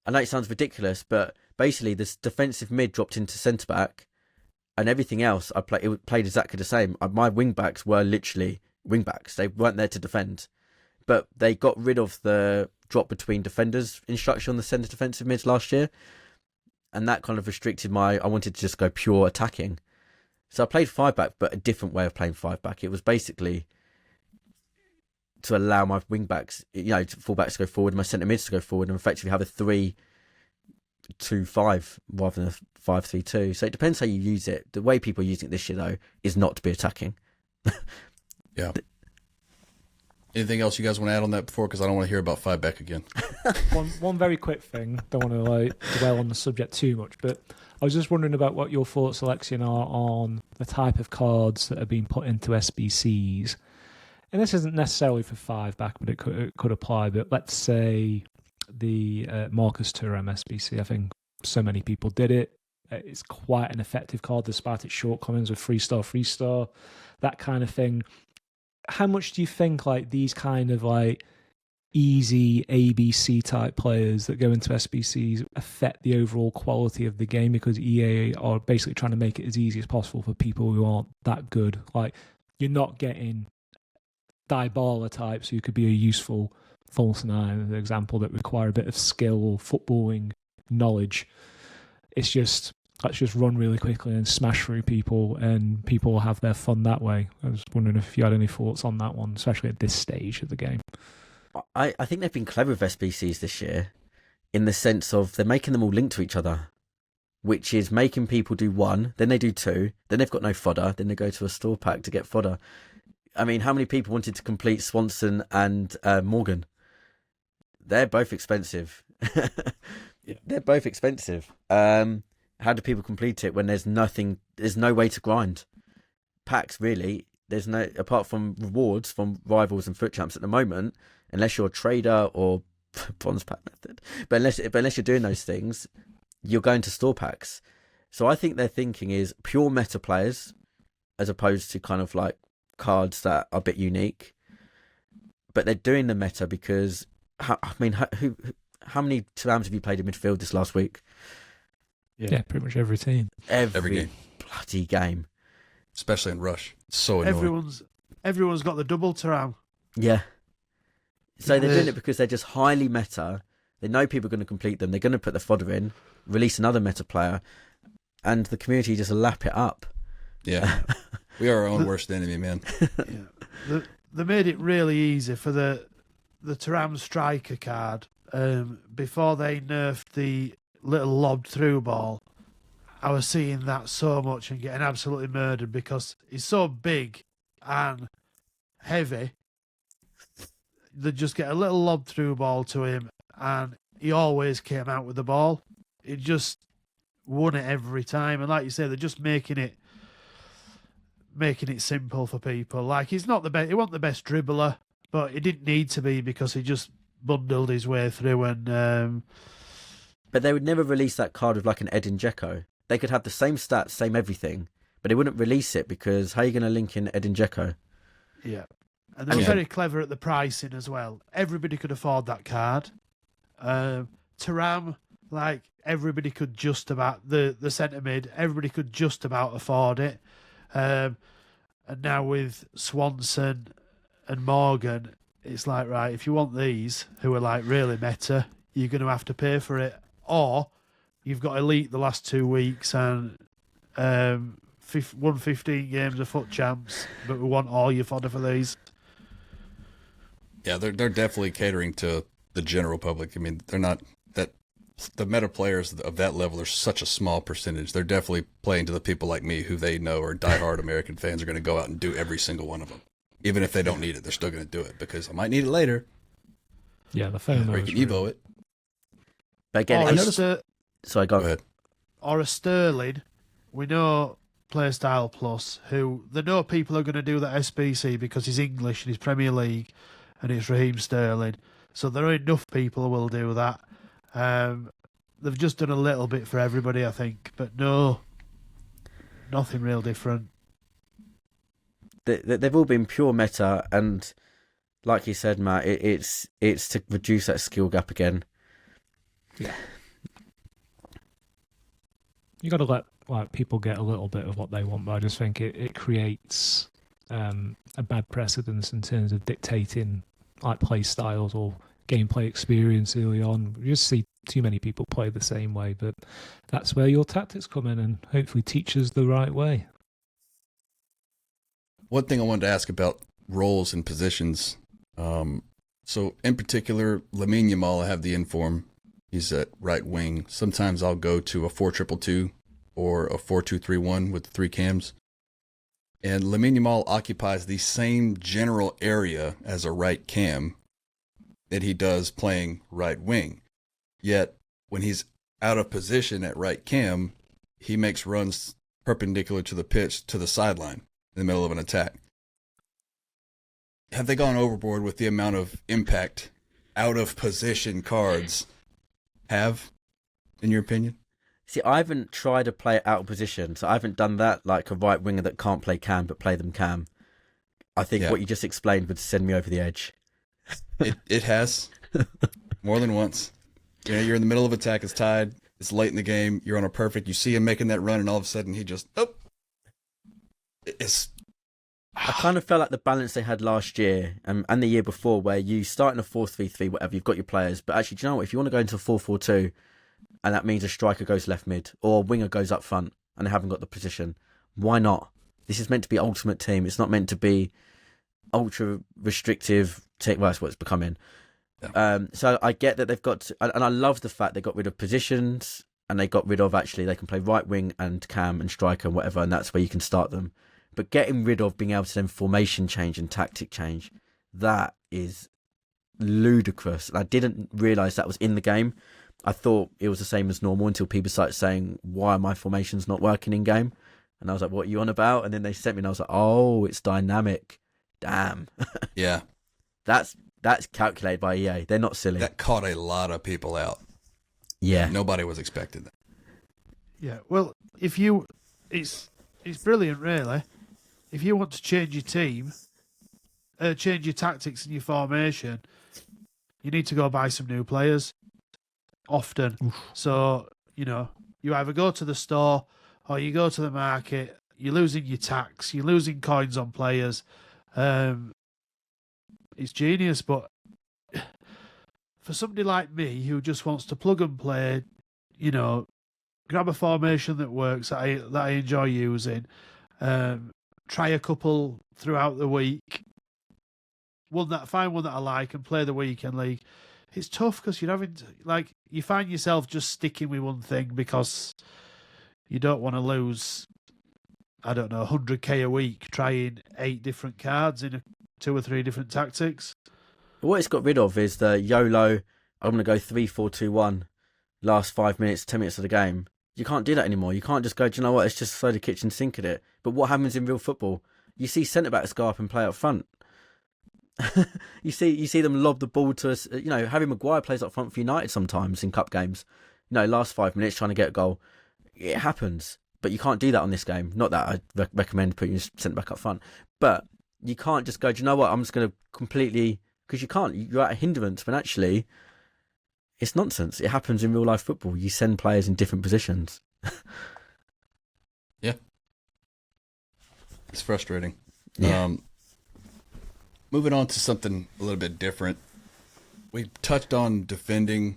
I know it sounds ridiculous, but basically this defensive mid dropped into centre back, and everything else it played exactly the same. My wing backs were literally wing backs; they weren't there to defend, but they got rid of the drop between defenders instruction on the centre defensive mids last year, and that kind of restricted I wanted to just go pure attacking. So I played 5-back, but a different way of playing 5-back. It was basically to allow my wing backs, full backs to go forward, my centre mids to go forward, and effectively have a 3 4-2-5 rather than a 5-3-2. So it depends how you use it. The way people are using it this year, though, is not to be attacking. Yeah. Anything else you guys want to add on that before? Because I don't want to hear about 5-back again. One very quick thing. Don't want to dwell on the subject too much, but I was just wondering about what your thoughts, Alexion, are on the type of cards that are being put into SBCs. And this isn't necessarily for 5-back, but it could apply. But let's say the Marcus Thuram SBC. I think so many people did it. It's quite an effective card despite its shortcomings with 3-star, that kind of thing. How much do you think like these kind of like easy ABC type players that go into SBCs affect the overall quality of the game, because EA are basically trying to make it as easy as possible for people who aren't that good? Like, you're not getting Dybala types who could be a useful false nine, an example, that require a bit of skill or footballing knowledge. It's just, let's just run really quickly and smash through people, and people will have their fun that way. I was wondering if you had any thoughts on that one, especially at this stage of the game. I think they've been clever with SBCs this year, in the sense of they're making them all link to each other, which is making people do one, then they do two, then they've got no fodder, then they go to a store pack to get fodder. I mean, how many people wanted to complete Swanson and Morgan? They're both expensive. They're both expensive. How do people complete it when there's no way to grind? Packs, really, there's no, apart from rewards from Rivals and Foot Champs at the moment, unless you're a trader or bronze pack method. But unless you're doing those things, you're going to store packs. So I think their thinking is pure meta players, as opposed to kind of like cards that are a bit unique. But they're doing the meta because, how many Turams have you played in midfield this last week? Yeah, pretty much every team. Every game. Bloody game. Especially in Rush. It's so annoying. Everyone's got the double Thuram. Yeah. So they're doing it because they're just highly meta. They know people are going to complete them. They're going to put the fodder in, release another meta player, and the community just lap it up. Yeah. We are our own worst enemy, man. Yeah. They made it really easy for the Thuram striker card. Before they nerfed the little lobbed through ball, I was seeing that so much and getting absolutely murdered because he's so big and heavy. They just get a little lobbed through ball to him and he always came out with the ball. It just won it every time. And like you say, they're just making it simple for people. Like, he's not the best, he wasn't the best dribbler, but he didn't need to be because he just bundled his way through. And but they would never release that card with like an Edin Dzeko. They could have the same stats, same everything, but they wouldn't release it because how are you going to link in Edin Dzeko? Yeah. And they were very clever at the pricing as well. Everybody could afford that card. Thuram, like, everybody could just about, the centre mid, everybody could just about afford it. And now with Swanson and Morgan, it's like, right, if you want these, who are like really meta, you're going to have to pay for it. Or you've got Elite the last 2 weeks and won 15 games of Foot Champs, but we want all your fodder for these. Yeah, they're definitely catering to the general public. I mean, they're not that the meta players of that level are such a small percentage. They're definitely playing to the people like me who they know are diehard American fans are going to go out and do every single one of them. Even if they don't need it, they're still going to do it because I might need it later. Yeah, the phone. Or you can Evo it. But again, sorry, go ahead. Or a Sterling, we know Playstyle Plus, who they know people are going to do that SBC because he's English and he's Premier League and it's Raheem Sterling. So there are enough people who will do that. They've just done a little bit for everybody, I think, but no, nothing real different. They've all been pure meta, and like you said, Matt, it's to reduce that skill gap again. Yeah, you got to let people get a little bit of what they want, but I just think it creates a bad precedence in terms of dictating like play styles or gameplay experience early on. You just see too many people play the same way, but that's where your tactics come in and hopefully teach us the right way. One thing I wanted to ask about roles and positions. So in particular, Lamine Yamal, I have the inform. He's at right wing. Sometimes I'll go to a 4-2-2 or a 4-2-3-1 with the three cams. And Lamine Yamal occupies the same general area as a right cam that he does playing right wing. Yet, when he's out of position at right cam, he makes runs perpendicular to the pitch to the sideline in the middle of an attack. Have they gone overboard with the amount of impact out of position cards have, in your opinion? See, I haven't tried to play out of position, so I haven't done that like a right winger that can't play cam but play them cam. I think what you just explained would send me over the edge. It has more than once. You know, you're in the middle of attack, it's tied, it's late in the game, you're on a perfect, you see him making that run, and all of a sudden he just it's. I kind of felt like the balance they had last year and the year before, where you start in a 4-3-3, whatever, you've got your players, but actually, do you know what? If you want to go into a 4-4-2, and that means a striker goes left mid or a winger goes up front and they haven't got the position, why not? This is meant to be ultimate team. It's not meant to be ultra restrictive. Well, that's what it's becoming. Yeah. So I get that they've got, and I love the fact they got rid of positions and they got rid of, actually, they can play right wing and cam and striker and whatever, and that's where you can start them. But getting rid of being able to then formation change and tactic change, that is ludicrous. And I didn't realise that was in the game. I thought it was the same as normal until people started saying, why are my formations not working in game? And I was like, what are you on about? And then they sent me and I was like, oh, it's dynamic. Damn. Yeah. That's calculated by EA. They're not silly. That caught a lot of people out. Yeah. Nobody was expecting that. Yeah, well, it's brilliant, really. If you want to change your team, change your tactics and your formation, you need to go buy some new players often. Oof. So, you either go to the store or you go to the market, you're losing your tax, you're losing coins on players. It's genius, but for somebody like me who just wants to plug and play, grab a formation that works that I enjoy using, try a couple throughout the week, find one that I like and play the weekend league. It's tough because you're having you find yourself just sticking with one thing because you don't want to lose, I don't know, 100k a week trying 8 different cards in 2 or 3 different tactics. What it's got rid of is the YOLO, I'm going to go 3-4-2-1, last 5 minutes, 10 minutes of the game. You can't do that anymore. You can't just go, do you know what, it's just throw the kitchen sink at it. But what happens in real football? You see centre-backs go up and play up front. you see them lob the ball to us. Harry Maguire plays up front for United sometimes in cup games. Last 5 minutes trying to get a goal. It happens, but you can't do that on this game. Not that I recommend putting your centre back up front, but you can't just go, do you know what? I'm just going to completely, because you can't. You're at a hindrance when actually it's nonsense. It happens in real life football. You send players in different positions. Yeah, it's frustrating. Yeah. Moving on to something a little bit different. We touched on defending.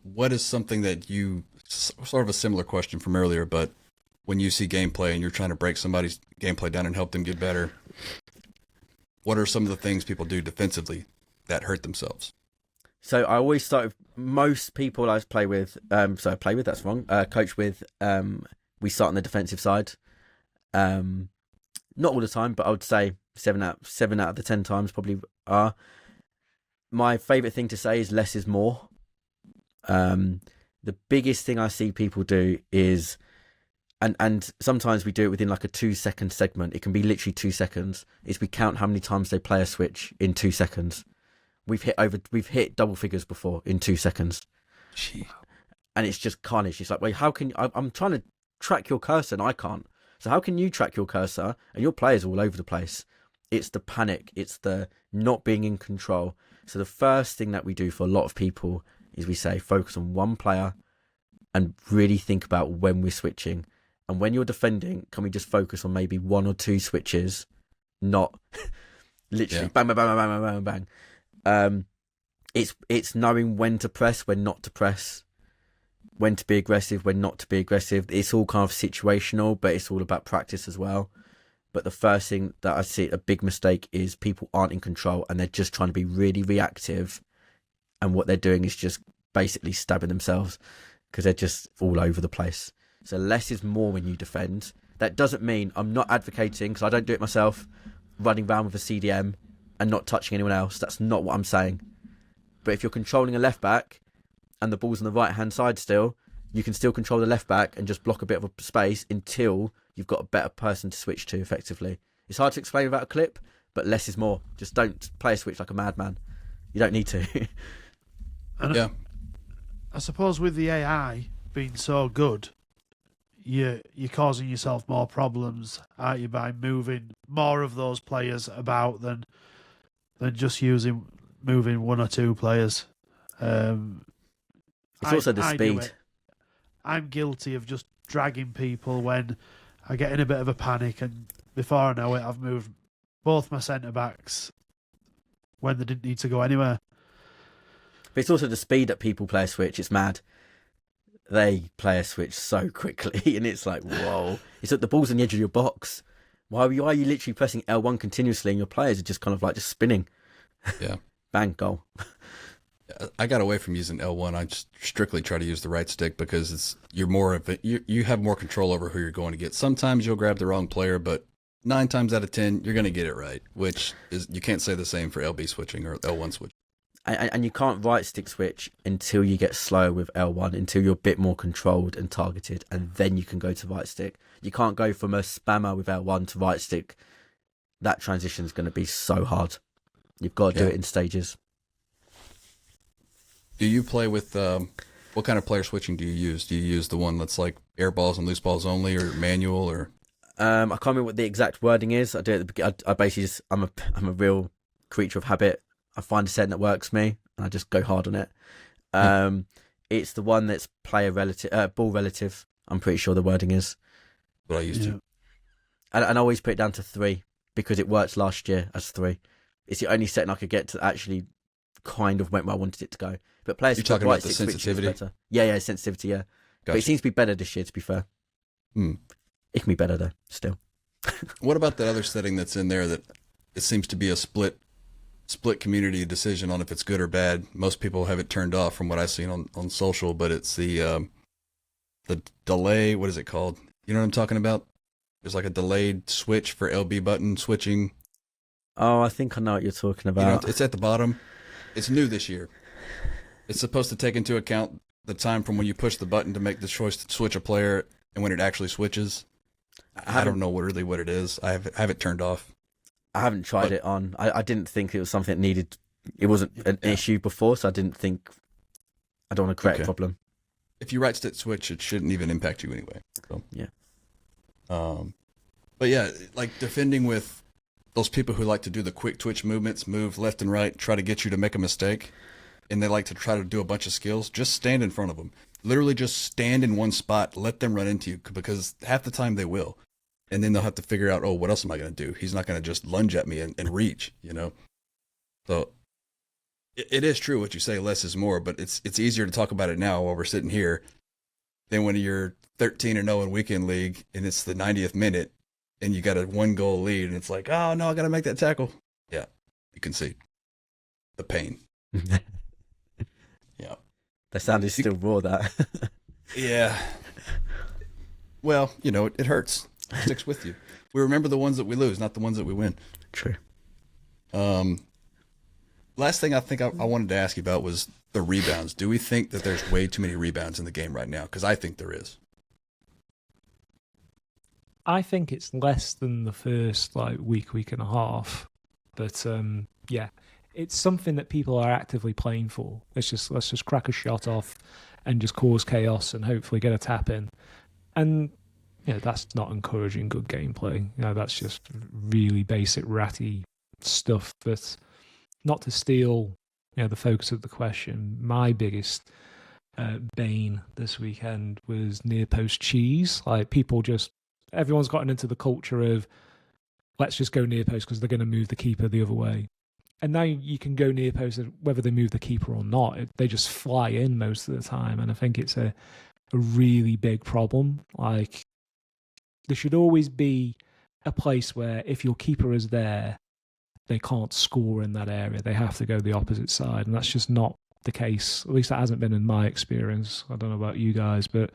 What is something that you, sort of a similar question from earlier, but when you see gameplay and you're trying to break somebody's gameplay down and help them get better, what are some of the things people do defensively that hurt themselves? So I always start with most people I play with. That's wrong. Coach with. We start on the defensive side. Not all the time, but I would say 7 out of the 10 times probably are. My favourite thing to say is less is more. The biggest thing I see people do is, and sometimes we do it within like a 2-second segment. It can be literally 2 seconds. Is we count how many times they play a switch in 2 seconds. We've hit double figures before in 2 seconds. Gee. And it's just carnage. It's like, wait, how can I'm trying to track your cursor and I can't. So how can you track your cursor and your players all over the place? It's the panic. It's the not being in control. So the first thing that we do for a lot of people is we say focus on one player and really think about when we're switching. And when you're defending, can we just focus on maybe 1 or 2 switches, not literally bang, bang, bang, bang, bang, bang, bang. It's knowing when to press, when not to press, when to be aggressive, when not to be aggressive. It's all kind of situational, but it's all about practice as well. But the first thing that I see a big mistake is people aren't in control and they're just trying to be really reactive. And what they're doing is just basically stabbing themselves because they're just all over the place. So less is more when you defend. That doesn't mean I'm not advocating, because I don't do it myself, running around with a CDM and not touching anyone else. That's not what I'm saying. But if you're controlling a left back and the ball's on the right hand side still, you can still control the left back and just block a bit of a space until you've got a better person to switch to effectively. It's hard to explain without a clip, but less is more. Just don't play a switch like a madman. You don't need to. Yeah. I suppose with the AI being so good, you're causing yourself more problems, aren't you, by moving more of those players about than just moving one or two players. It's also the speed. I'm guilty of just dragging people when I get in a bit of a panic, and before I know it, I've moved both my centre backs when they didn't need to go anywhere. But it's also the speed that people play a switch. It's mad. They play a switch so quickly, and it's like, whoa. It's like the ball's on the edge of your box. Why are you literally pressing L1 continuously and your players are just kind of like just spinning? Yeah. Bang, goal. I got away from using L1. I just strictly try to use the right stick because you're more of it. You have more control over who you're going to get. Sometimes you'll grab the wrong player, but 9 times out of 10, you're going to get it right, which is, you can't say the same for LB switching or L1 switching. And you can't right stick switch until you get slow with L1, until you're a bit more controlled and targeted, and then you can go to right stick. You can't go from a spammer with L1 to right stick. That transition is going to be so hard. You've got to do it in stages. Do you play with, what kind of player switching do you use? Do you use the one that's like air balls and loose balls only, or manual, or? I can't remember what the exact wording is. I do it at the beginning. I basically just, I'm a real creature of habit. I find a setting that works for me, and I just go hard on it. It's the one that's player relative, ball relative. I'm pretty sure the wording is. What I used to. And I always put it down to 3 because it worked last year as 3. It's the only setting I could get to actually kind of went where I wanted it to go. But players, you're talking about the sensitivity. Better. Yeah, sensitivity. Yeah, Gotcha. But it seems to be better this year. To be fair, it can be better though. Still. What about that other setting that's in there that it seems to be a split community decision on if it's good or bad? Most people have it turned off from what I've seen on social, but it's the delay. What is it called? You know what I'm talking about? There's like a delayed switch for LB button switching. Oh, I think I know what you're talking about. You know, it's at the bottom. It's new this year. It's supposed to take into account the time from when you push the button to make the choice to switch a player and when it actually switches. I don't know what it is. I have it turned off. I haven't tried it on. I didn't think it was something that needed. It wasn't an issue before, so I didn't think. I don't want to create a problem. If you right stick switch, it shouldn't even impact you anyway. So. Yeah. But yeah, like defending with those people who like to do the quick twitch movements, move left and right, try to get you to make a mistake, and they like to try to do a bunch of skills. Just stand in front of them. Literally, just stand in one spot. Let them run into you, because half the time they will. And then they'll have to figure out, oh, what else am I going to do? He's not going to just lunge at me and reach, you know? So it is true what you say, less is more, but it's easier to talk about it now while we're sitting here than when you're 13-0 in weekend league and it's the 90th minute and you got a 1-goal lead and it's like, oh, no, I got to make that tackle. Yeah, you can see the pain. Yeah. The sound is still raw, that. Yeah. Well, you know, it hurts. It sticks with you. We remember the ones that we lose, not the ones that we win. True. Last thing I think I wanted to ask you about was the rebounds. Do we think that there's way too many rebounds in the game right now? Because I think there is. I think it's less than the first week and a half. But yeah, it's something that people are actively playing for. Let's just crack a shot off and just cause chaos and hopefully get a tap in. And yeah, that's not encouraging good gameplay. You know, that's just really basic ratty stuff. But not to steal, you know, the focus of the question, my biggest bane this weekend was near post cheese. Like everyone's gotten into the culture of let's just go near post because they're going to move the keeper the other way. And now you can go near post whether they move the keeper or not. They just fly in most of the time. And I think it's a really big problem. Like, there should always be a place where if your keeper is there, they can't score in that area. They have to go the opposite side. And that's the case. At least that hasn't been in my experience. I don't know about you guys, but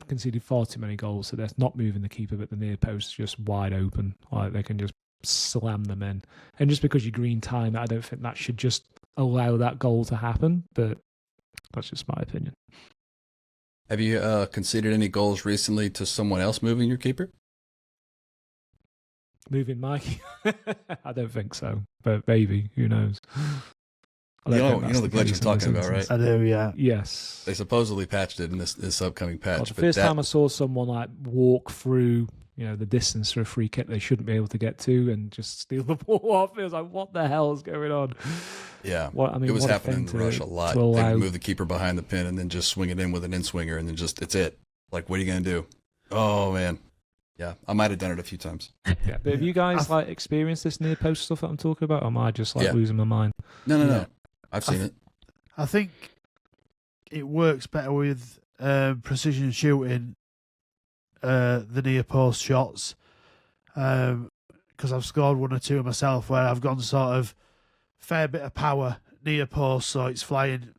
conceded far too many goals. So they're not moving the keeper, but the near post is just wide open. Like they can just slam them in. And just because you green time it, I don't think that should just allow that goal to happen. But that's just my opinion. Have you conceded any goals recently to someone else moving your keeper? Moving Mikey? I don't think so, but maybe. Who knows? I You don't know, think the that's glitch I'm case in talking this about, right? instance. I do, yeah. Yes. They supposedly patched it in this upcoming patch. Well, the but first that, time I saw someone like walk through, the distance for a free kick they shouldn't be able to get to and just steal the ball off, it was like, what the hell is going on? yeah, What I mean, it was what a happening thing in Rush a lot. to They allow. would move the keeper behind the pin and then just swing it in with an in-swinger and then just, it's it. Like, what are you going to do? Oh, man. Yeah, I might have done it a few times. Yeah, but have you guys like experienced this near post stuff that I'm talking about, or am I just like Yeah. losing my mind? No. I've seen it. I think it works better with precision shooting, the near post shots, because I've scored one or two myself where I've gone sort of fair bit of power near post, so it's flying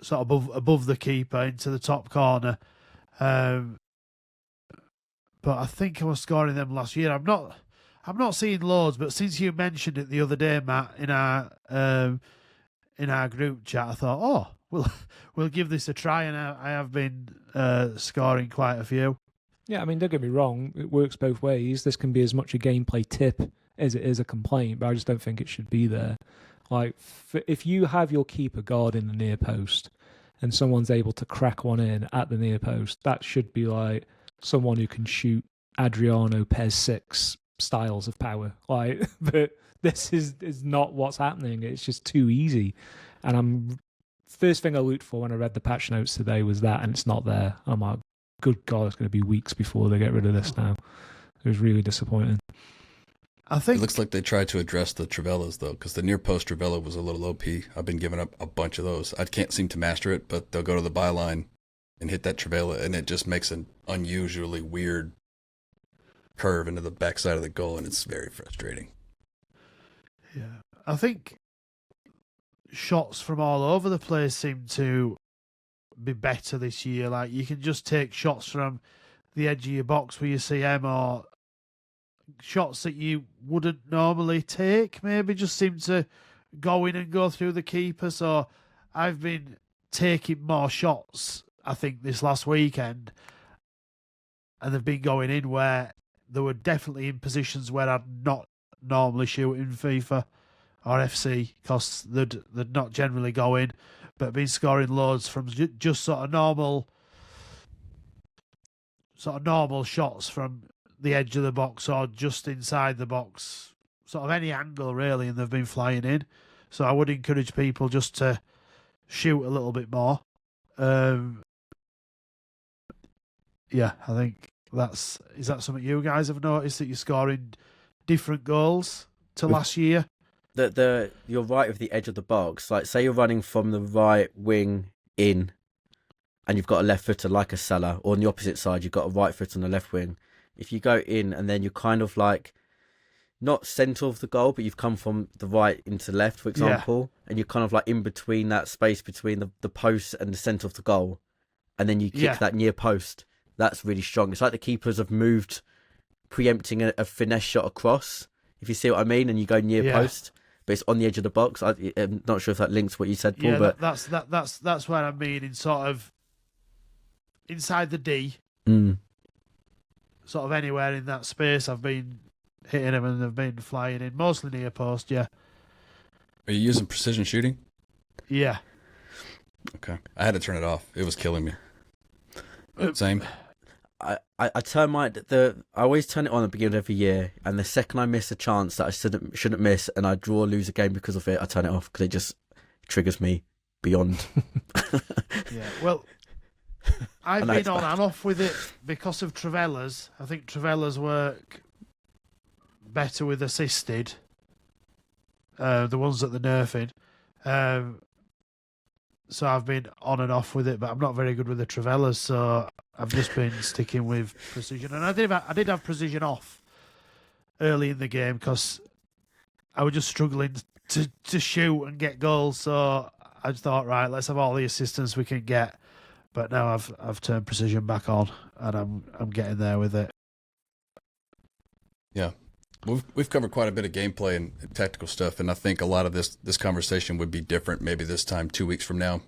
sort of above the keeper into the top corner. But I think I was scoring them last year. I'm not seeing loads, but since you mentioned it the other day, Matt, in our group chat, I thought, we'll give this a try, and I have been scoring quite a few. Yeah, I mean, don't get me wrong, it works both ways. This can be as much a gameplay tip as it is a complaint, but I just don't think it should be there. Like, if you have your keeper guarding the near post and someone's able to crack one in at the near post, that should be like someone who can shoot Adriano Pez 6 styles of power. Like, but this is not what's happening. It's just too easy. And first thing I looked for when I read the patch notes today was that, and it's not there. I'm like, good God, it's going to be weeks before they get rid of this now. It was really disappointing. I It think looks like they tried to address the Trivellas, though, because the near post Trivella was a little OP. I've been giving up a bunch of those. I can't seem to master it, but they'll go to the byline and hit that Trivella, and it just makes an unusually weird curve into the backside of the goal, and it's very frustrating. Yeah, I think shots from all over the place seem to be better this year. Like, you can just take shots from the edge of your box where you see them, or shots that you wouldn't normally take maybe just seem to go in and go through the keeper. So I've been taking more shots, I think, this last weekend, and they've been going in where they were definitely in positions where I'd not normally shoot in FIFA or FC, because they'd not generally go in, but been scoring loads from just sort of normal shots from the edge of the box or just inside the box, sort of any angle really, and they've been flying in. So I would encourage people just to shoot a little bit more. Yeah, I think is that something you guys have noticed, that you're scoring different goals to last year? You're right with the edge of the box. Like, say you're running from the right wing in, and you've got a left footer like a Salah, or on the opposite side you've got a right foot on the left wing. If you go in and then you're kind of like not centre of the goal, but you've come from the right into left, for example, and you're kind of like in between that space between the post and the centre of the goal, and then you kick that near post. That's really strong. It's like the keepers have moved, preempting a finesse shot across, if you see what I mean, and you go near post, but it's on the edge of the box. I'm not sure if that links what you said, Paul, but that's what I mean, in sort of inside the D, sort of anywhere in that space. I've been hitting them and they've been flying in, mostly near post. Yeah. Are you using precision shooting? Yeah. Okay, I had to turn it off. It was killing me. Same. I always turn it on at the beginning of every year, and the second I miss a chance that I shouldn't miss, and I draw or lose a game because of it, I turn it off because it just triggers me beyond. Yeah. Well, I've been on and off with it because of Trivellas. I think Trivellas work better with assisted. The ones that they're nerfing. So I've been on and off with it, but I'm not very good with the Trivellas, so I've just been sticking with precision. And I did have precision off early in the game because I was just struggling to shoot and get goals. So I thought, right, let's have all the assistance we can get. But now I've turned precision back on, and I'm getting there with it. Yeah. We've covered quite a bit of gameplay and tactical stuff, and I think a lot of this conversation would be different maybe this time 2 weeks from now,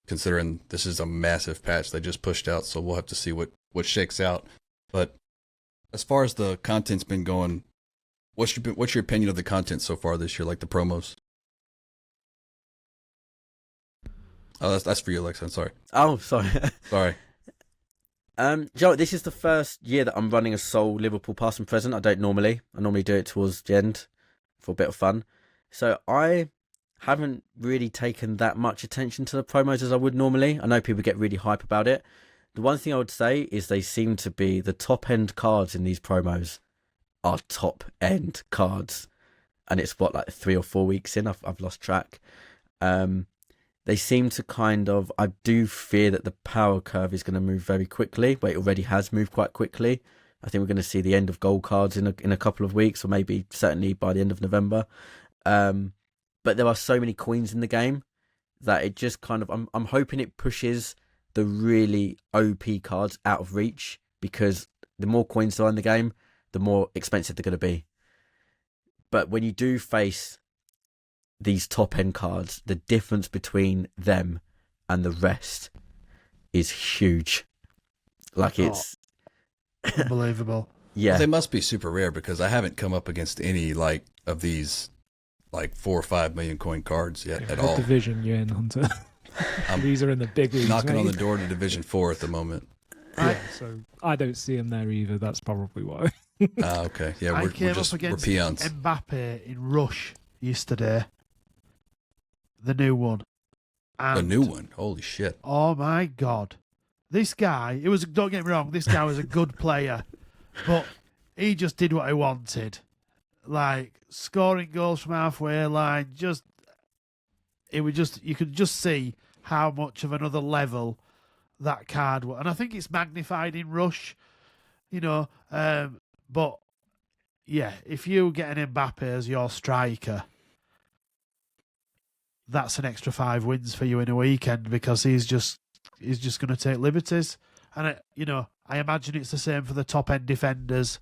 considering this is a massive patch they just pushed out, so we'll have to see what shakes out. But as far as the content's been going, what's your opinion of the content so far this year, like the promos? Oh, that's for you, Alexa. I'm sorry. Oh, sorry. Sorry. Joe, this is the first year that I'm running a sole Liverpool past and present. I don't normally. I normally do it towards the end for a bit of fun. So I haven't really taken that much attention to the promos as I would normally. I know people get really hype about it. The one thing I would say is they seem to be the top end cards in these promos are top end cards, and it's like 3 or 4 weeks in. I've lost track. They seem to I do fear that the power curve is going to move very quickly, but it already has moved quite quickly. I think we're going to see the end of gold cards in a couple of weeks, or maybe certainly by the end of November. But there are so many coins in the game that it just I'm hoping it pushes the really OP cards out of reach, because the more coins there are in the game, the more expensive they're going to be. But when you do face these top end cards, the difference between them and the rest is huge. Like it's unbelievable. Yeah. Well, they must be super rare, because I haven't come up against any of these 4 or 5 million coin cards yet at What all. division you in, Hunter? These are in the big leagues. Knocking on mate. the door to Division 4 at the moment. Yeah, so I don't see him there either. That's probably why. Okay. Yeah, I we're came just up against peons. Mbappe in Rush yesterday. The new one. The new one. Holy shit. Oh my God. This guy, don't get me wrong, this guy was a good player, but he just did what he wanted. Like, scoring goals from halfway line, you could just see how much of another level that card was. And I think it's magnified in Rush, but yeah, if you get an Mbappe as your striker, that's an extra 5 wins for you in a weekend, because he's just going to take liberties. And I imagine it's the same for the top end defenders.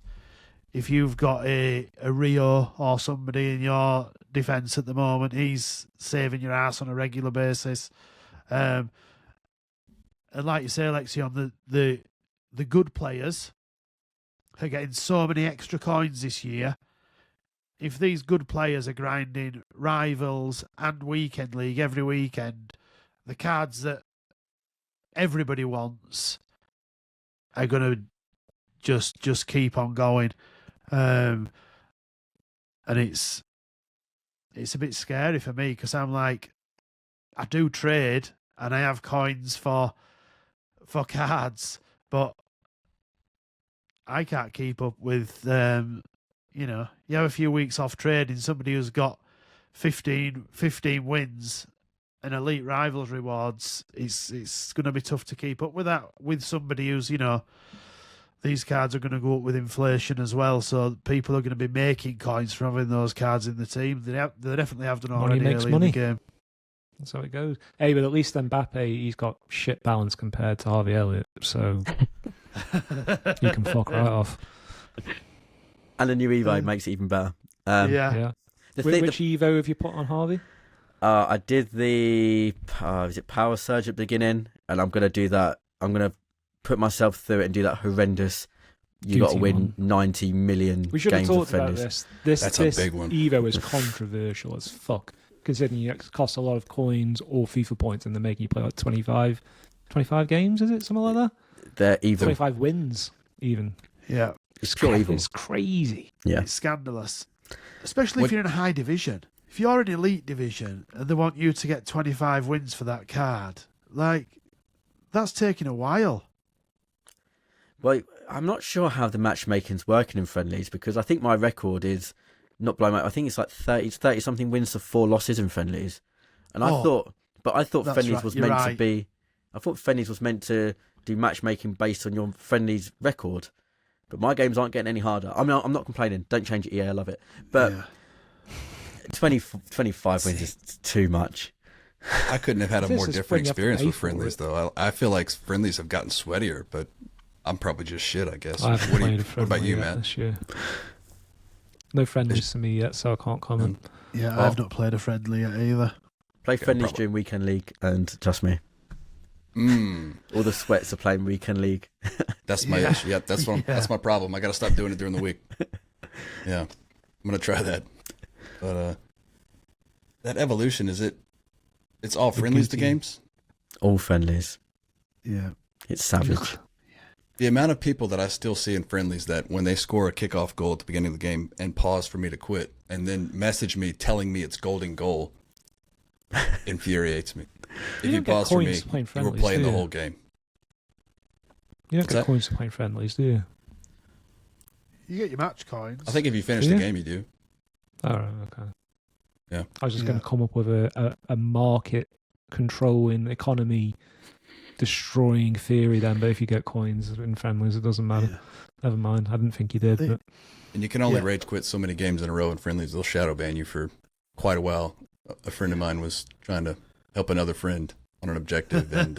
If you've got a Rio or somebody in your defence at the moment, he's saving your ass on a regular basis. And like you say, Alexion, the good players are getting so many extra coins this year. If these good players are grinding Rivals and Weekend League every weekend, the cards that everybody wants are going to just keep on going. And it's a bit scary for me, because I'm like, I do trade and I have coins for cards, but I can't keep up with you have a few weeks off trading somebody who's got 15 wins and elite Rivals rewards. It's going to be tough to keep up with that, with somebody who's, these cards are going to go up with inflation as well, so people are going to be making coins from having those cards in the team. They definitely have done already Money makes early money. in the game. That's how it goes. Hey, but at least Mbappe, he's got shit balance compared to Harvey Elliott, so he can fuck right off. And the new Evo makes it even better. Yeah. The Which Evo have you put on Harvey? I did the is it Power Surge at the beginning, and I'm going to do that. I'm going to put myself through it and do that horrendous. You got to win 90 million We should have games talked of about friendlies. this. That's This a big one. Evo is controversial as fuck, considering it costs a lot of coins or FIFA points, and they're making you play like 25 games, is it? Something like that? They're evil. 25 wins, even. Yeah, It's pure evil. It's crazy. Yeah. it's scandalous, especially if you're in a high division. If you're in elite division and they want you to get 25 wins for that card, that's taking a while. Well, I'm not sure how the matchmaking's working in friendlies, because I think my record is not blowing out. I think it's like 30 something wins to 4 losses in friendlies. And I thought that's friendlies right, was you're meant to right. be. I thought friendlies was meant to do matchmaking based on your friendlies record. But my games aren't getting any harder. I mean, I'm not complaining. Don't change it. Yeah, I love it. But 25 wins is too much. I couldn't have had a This more is different when you have to experience pay with for friendlies, it. though. I feel like friendlies have gotten sweatier, but I'm probably just shit, I guess. I haven't What, do played you, a what friendly about you, yet Matt? this year. No friendlies to me yet, so I can't comment. Yeah, Oh. I've not played a friendly yet either. Play Okay, friendlies probably. during weekend league, and trust me, Mm, all the sweats are playing weekend league. that's my Yeah. issue. Yeah, that's what Yeah. that's my problem. I got to stop doing it during the week. Yeah, I'm gonna try that. But that evolution, it's all friendlies to beauty. games? All friendlies. Yeah. It's savage. The amount of people that I still see in friendlies that when they score a kickoff goal at the beginning of the game and pause for me to quit and then message me telling me it's golden goal infuriates me. If You you don't get pause for me, coins playing you were friendlies, playing do the you? whole game. You don't What's get that? coins for playing friendlies, do you? You get your match coins. I think if you finish Yeah. the game, you do. All right, okay. Yeah. I was just Yeah. going to come up with a market controlling, economy destroying theory then, but if you get coins in friendlies, it doesn't matter. Yeah. Never mind. I didn't think you did, They- but And you can only Yeah. rage quit so many games in a row in friendlies. They'll shadow ban you for quite a while. A friend of mine was trying to help another friend on an objective, and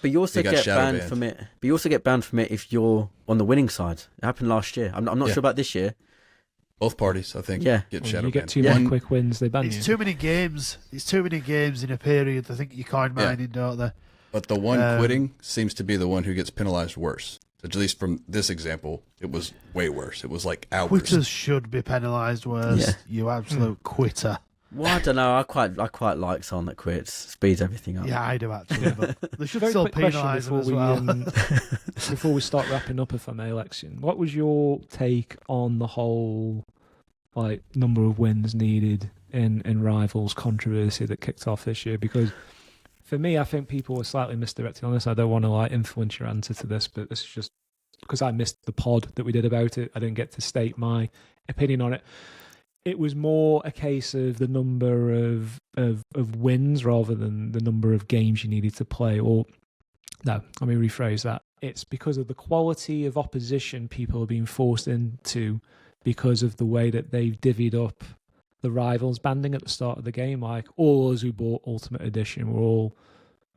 But you also He got get shadow banned banned. from it. But you also get banned from it if you're on the winning side. It happened last year. I'm not Yeah. sure about this year. both parties, I think, Yeah. get well, shadow you get banned. too many One- quick wins, they ban It's you. too many games. It's too many games in a period. I think you coin Yeah. mining, don't they? But the one Um, quitting seems to be the one who gets penalized worse. At least from this example, it was way worse. It was like hours. Quitters should be penalised worse. Yeah. You absolute quitter. Well, I don't know. I quite like someone that quits, speeds everything up. Yeah, I do actually, but they should Very still quick question penalise them before as we well. before we start wrapping up, if I may, Lexion. What was your take on the whole like number of wins needed in rivals controversy that kicked off this year? Because for me, I think people were slightly misdirected on this. I don't want to like influence your answer to this, but this is just because I missed the pod that we did about it. I didn't get to state my opinion on it. It was more a case of the number of wins rather than the number of games you needed to play. Or no, let me rephrase that. It's because of the quality of opposition people are being forced into because of the way that they've divvied up the rivals banding at the start of the game. Like all us who bought Ultimate Edition were all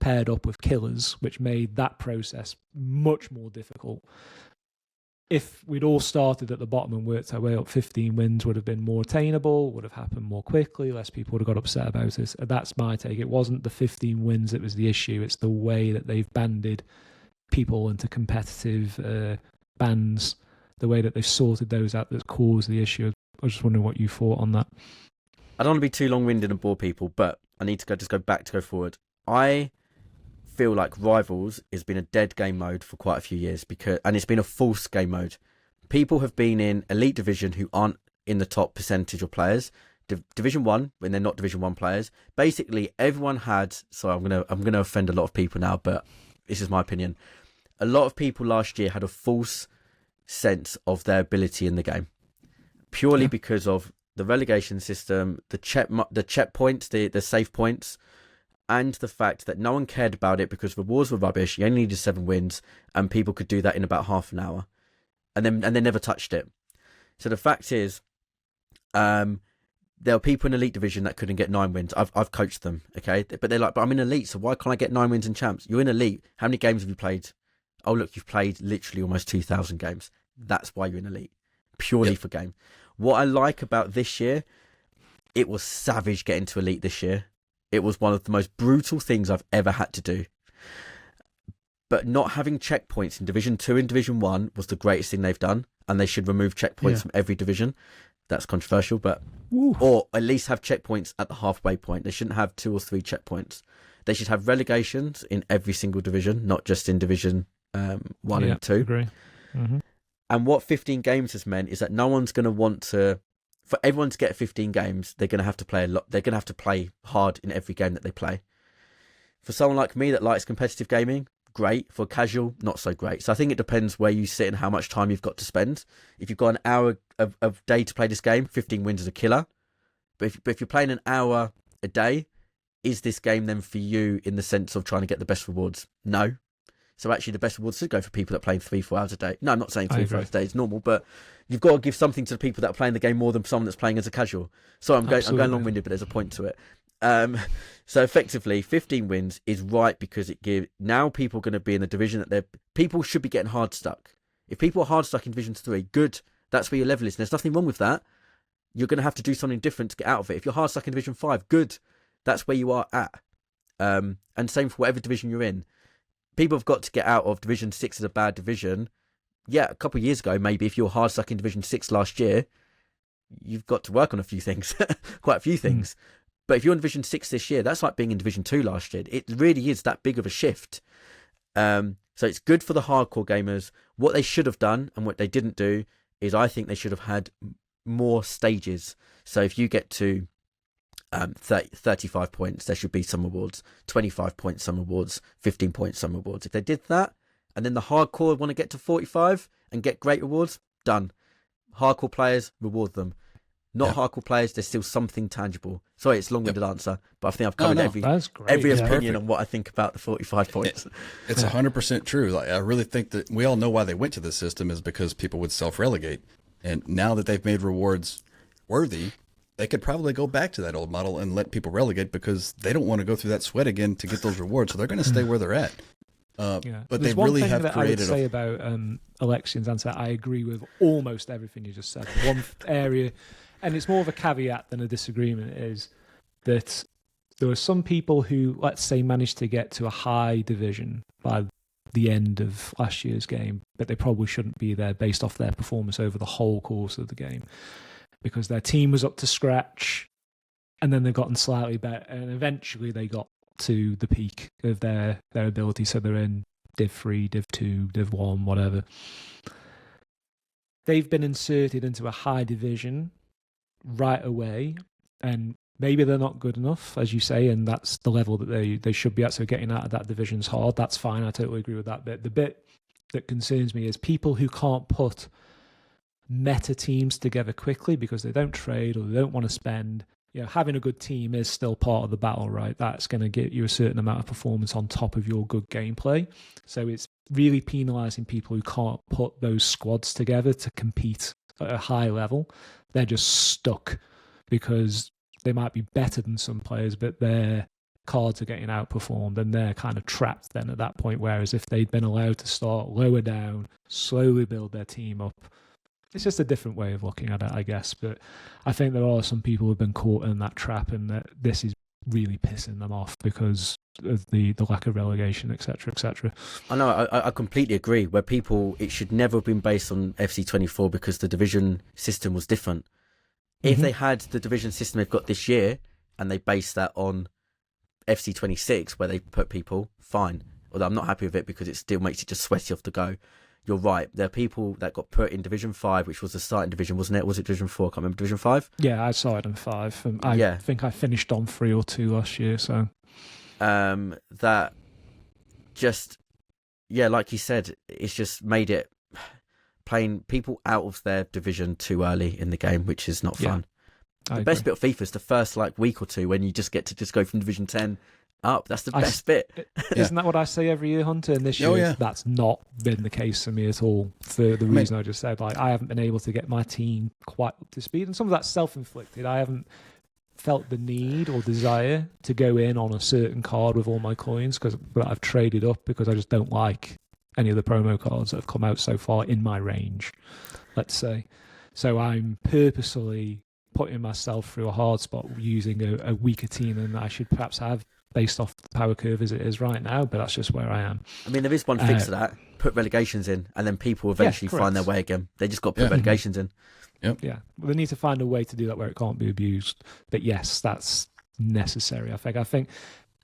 paired up with killers, which made that process much more difficult. If we'd all started at the bottom and worked our way up, 15 wins would have been more attainable, would have happened more quickly, less people would have got upset about it. That's my take. It wasn't the 15 wins that was the issue, it's the way that they've banded people into competitive bands, the way that they've sorted those out that's caused the issue. I was just wondering what you thought on that. I don't want to be too long-winded and bore people, but I need to go forward. I feel like Rivals has been a dead game mode for quite a few years and it's been a false game mode. People have been in Elite Division who aren't in the top percentage of players. Division 1, when they're not Division 1 players. Basically, everyone had... So I'm gonna offend a lot of people now, but this is my opinion. A lot of people last year had a false sense of their ability in the game. Purely because of the relegation system, the checkpoints, the save points, and the fact that no one cared about it because rewards were rubbish. You only needed 7 wins, and people could do that in about half an hour, and they never touched it. So the fact is, there are people in Elite Division that couldn't get 9 wins. I've coached them, okay, but they're like, but I'm in Elite, so why can't I get 9 wins in champs? You're in Elite. How many games have you played? Oh look, you've played literally almost 2,000 games. That's why you're in Elite, purely for game. What I like about this year, it was savage getting to Elite this year. It was one of the most brutal things I've ever had to do. But not having checkpoints in Division 2 and Division 1 was the greatest thing they've done. And they should remove checkpoints from every division. That's controversial, but... Ooh. Or at least have checkpoints at the halfway point. They shouldn't have 2 or 3 checkpoints. They should have relegations in every single division, not just in Division 1 and 2. Agree. Mm-hmm. And what 15 games has meant is that no one's going to want to... For everyone to get 15 games, they're going to have to play a lot. They're going to have to play hard in every game that they play. For someone like me that likes competitive gaming, great. For casual, not so great. So I think it depends where you sit and how much time you've got to spend. If you've got an hour of day to play this game, 15 wins is a killer. But if you're playing an hour a day, is this game then for you in the sense of trying to get the best rewards? No. So actually, the best rewards should go for people that play 3-4 hours a day. No, I'm not saying I 3-4 agree. hours a day is normal, but you've got to give something to the people that are playing the game more than someone that's playing as a casual. So I'm going Absolutely. long-winded, but there's a point to it. So effectively, 15 wins is right because it gives now people are going to be in the division that people should be getting hard stuck. If people are hard stuck in Division 3, good. That's where your level is. And there's nothing wrong with that. You're going to have to do something different to get out of it. If you're hard stuck in Division 5, good. That's where you are at. And same for whatever division you're in. People have got to get out of Division 6 as a bad division. Yeah, a couple of years ago, maybe if you were hard stuck in Division 6 last year, you've got to work on a few things, quite a few things. But if you're in Division 6 this year, that's like being in Division 2 last year. It really is that big of a shift. So it's good for the hardcore gamers. What they should have done and what they didn't do is I think they should have had more stages. So if you get to 35 points, there should be some awards, 25 points, some awards, 15 points, some awards. If they did that, and then the hardcore want to get to 45 and get great rewards, done. Hardcore players, reward them. Not hardcore players, there's still something tangible. Sorry, it's a long-winded answer, but I think I've covered That's great. every Yeah. opinion on what I think about the 45 points. It's 100% true. Like, I really think that we all know why they went to this system is because people would self-relegate. And now that they've made rewards worthy, they could probably go back to that old model and let people relegate because they don't want to go through that sweat again to get those rewards. So they're going to stay where they're at. But they There's one really thing have that I would created say about Alexion's answer. I agree with almost everything you just said. One area, and it's more of a caveat than a disagreement, is that there are some people who, let's say, managed to get to a high division by the end of last year's game, but they probably shouldn't be there based off their performance over the whole course of the game because their team was up to scratch and then they've gotten slightly better and eventually they got to the peak of their ability. So they're in Div 3, Div 2, Div 1, whatever. They've been inserted into a high division right away and maybe they're not good enough, as you say, and that's the level that they should be at. So getting out of that division's hard. That's fine. I totally agree with that bit. The bit that concerns me is people who can't put meta teams together quickly because they don't trade or they don't want to spend. Having a good team is still part of the battle, right? That's going to get you a certain amount of performance on top of your good gameplay. So it's really penalising people who can't put those squads together to compete at a high level. They're just stuck because they might be better than some players, but their cards are getting outperformed and they're kind of trapped then at that point. Whereas if they'd been allowed to start lower down, slowly build their team up, it's just a different way of looking at it, I guess. But I think there are some people who've been caught in that trap and that this is really pissing them off because of the lack of relegation, etc., etc. I know, I completely agree. Where it should never have been based on FC24 because the division system was different. If they had the division system they've got this year and they base that on FC26 where they put people, fine. Although I'm not happy with it because it still makes it just sweaty off the go. You're right. There are people that got put in Division 5, which was the starting division, wasn't it? Was it Division 4? I can't remember. Division 5? Yeah, I started in 5. And I think I finished on 3 or 2 last year. So that just, like you said, it's just made it playing people out of their division too early in the game, which is not fun. The best bit of FIFA is the first week or two when you just get to just go from Division 10 up. That's the best bit. Isn't that what I say every year, Hunter? And this year, that's not been the case for me at all for the reason I just said. I haven't been able to get my team quite up to speed. And some of that's self-inflicted. I haven't felt the need or desire to go in on a certain card with all my coins but I've traded up because I just don't like any of the promo cards that have come out so far in my range, let's say. So I'm purposely putting myself through a hard spot using a weaker team than I should perhaps have based off the power curve as it is right now, but that's just where I am. I mean, there is one fix to that. Put relegations in, and then people eventually find their way again. They just got to put relegations in. Yep. Yeah. Well, they need to find a way to do that where it can't be abused. But yes, that's necessary, I think. I think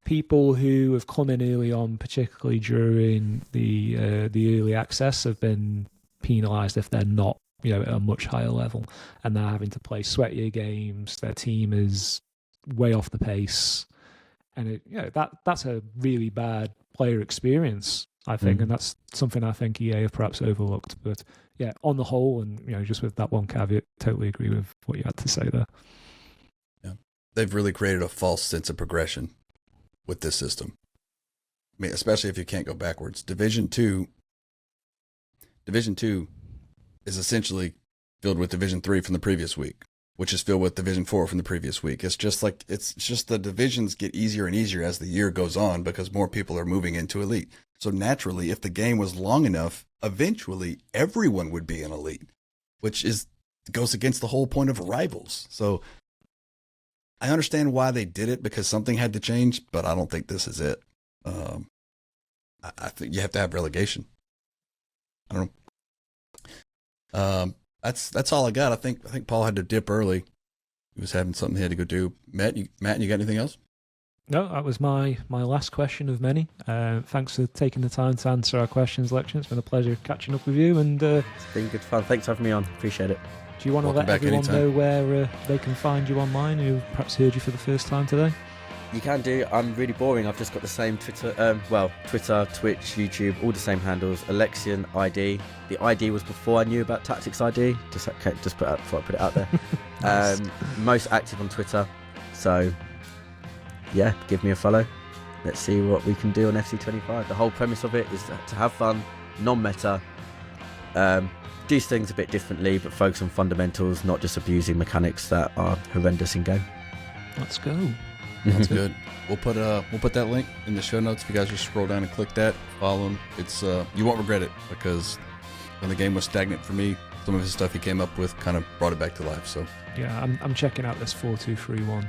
people who have come in early on, particularly during the early access, have been penalised if they're not, at a much higher level, and they're having to play sweatier games. Their team is way off the pace, and that's a really bad player experience, I think, and that's something I think EA have perhaps overlooked. But yeah, on the whole, and just with that one caveat, totally agree with what you had to say there. Yeah, they've really created a false sense of progression with this system. mean, especially if you can't go backwards. Division 2 is essentially filled with Division 3 from the previous week, which is filled with Division 4 from the previous week. It's just the divisions get easier and easier as the year goes on because more people are moving into Elite. So naturally, if the game was long enough, eventually everyone would be in Elite, which goes against the whole point of Rivals. So I understand why they did it because something had to change, but I don't think this is it. I think you have to have relegation. I don't know. That's all I got. I think Paul had to dip early. He was having something he had to go do. Matt, you got anything else? No, that was my last question of many. Thanks for taking the time to answer our questions, Lexion. It's been a pleasure catching up with you. And it's been good fun. Thanks for having me on. Appreciate it. Do you want to let everyone know where they can find you online who perhaps heard you for the first time today? You can do. I'm really boring. I've just got the same Twitter, Twitter, Twitch, YouTube, all the same handles. Alexion ID. The ID was before I knew about Tactics ID. Just before I put it out there. Nice. Most active on Twitter. So, yeah, give me a follow. Let's see what we can do on FC25. The whole premise of it is to have fun, non-meta, do things a bit differently, but focus on fundamentals, not just abusing mechanics that are horrendous in game. Let's go. That's good. We'll put that link in the show notes if you guys just scroll down and click that, follow him. It's you won't regret it because when the game was stagnant for me, some of his stuff he came up with kind of brought it back to life. So yeah, I'm checking out this 4-2-3-1.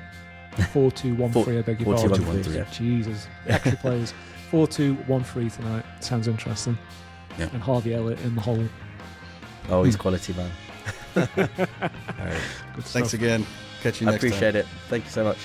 4-2-1-3, I beg your pardon. 4-2-1-3, yeah. Jesus. Extra players. 4-2-1-3 tonight. Sounds interesting. Yeah. And Harvey Elliott in the hole. Oh, he's quality, man. all right. Good Thanks stuff. again. Catch you I next time. appreciate it. Thank you so much.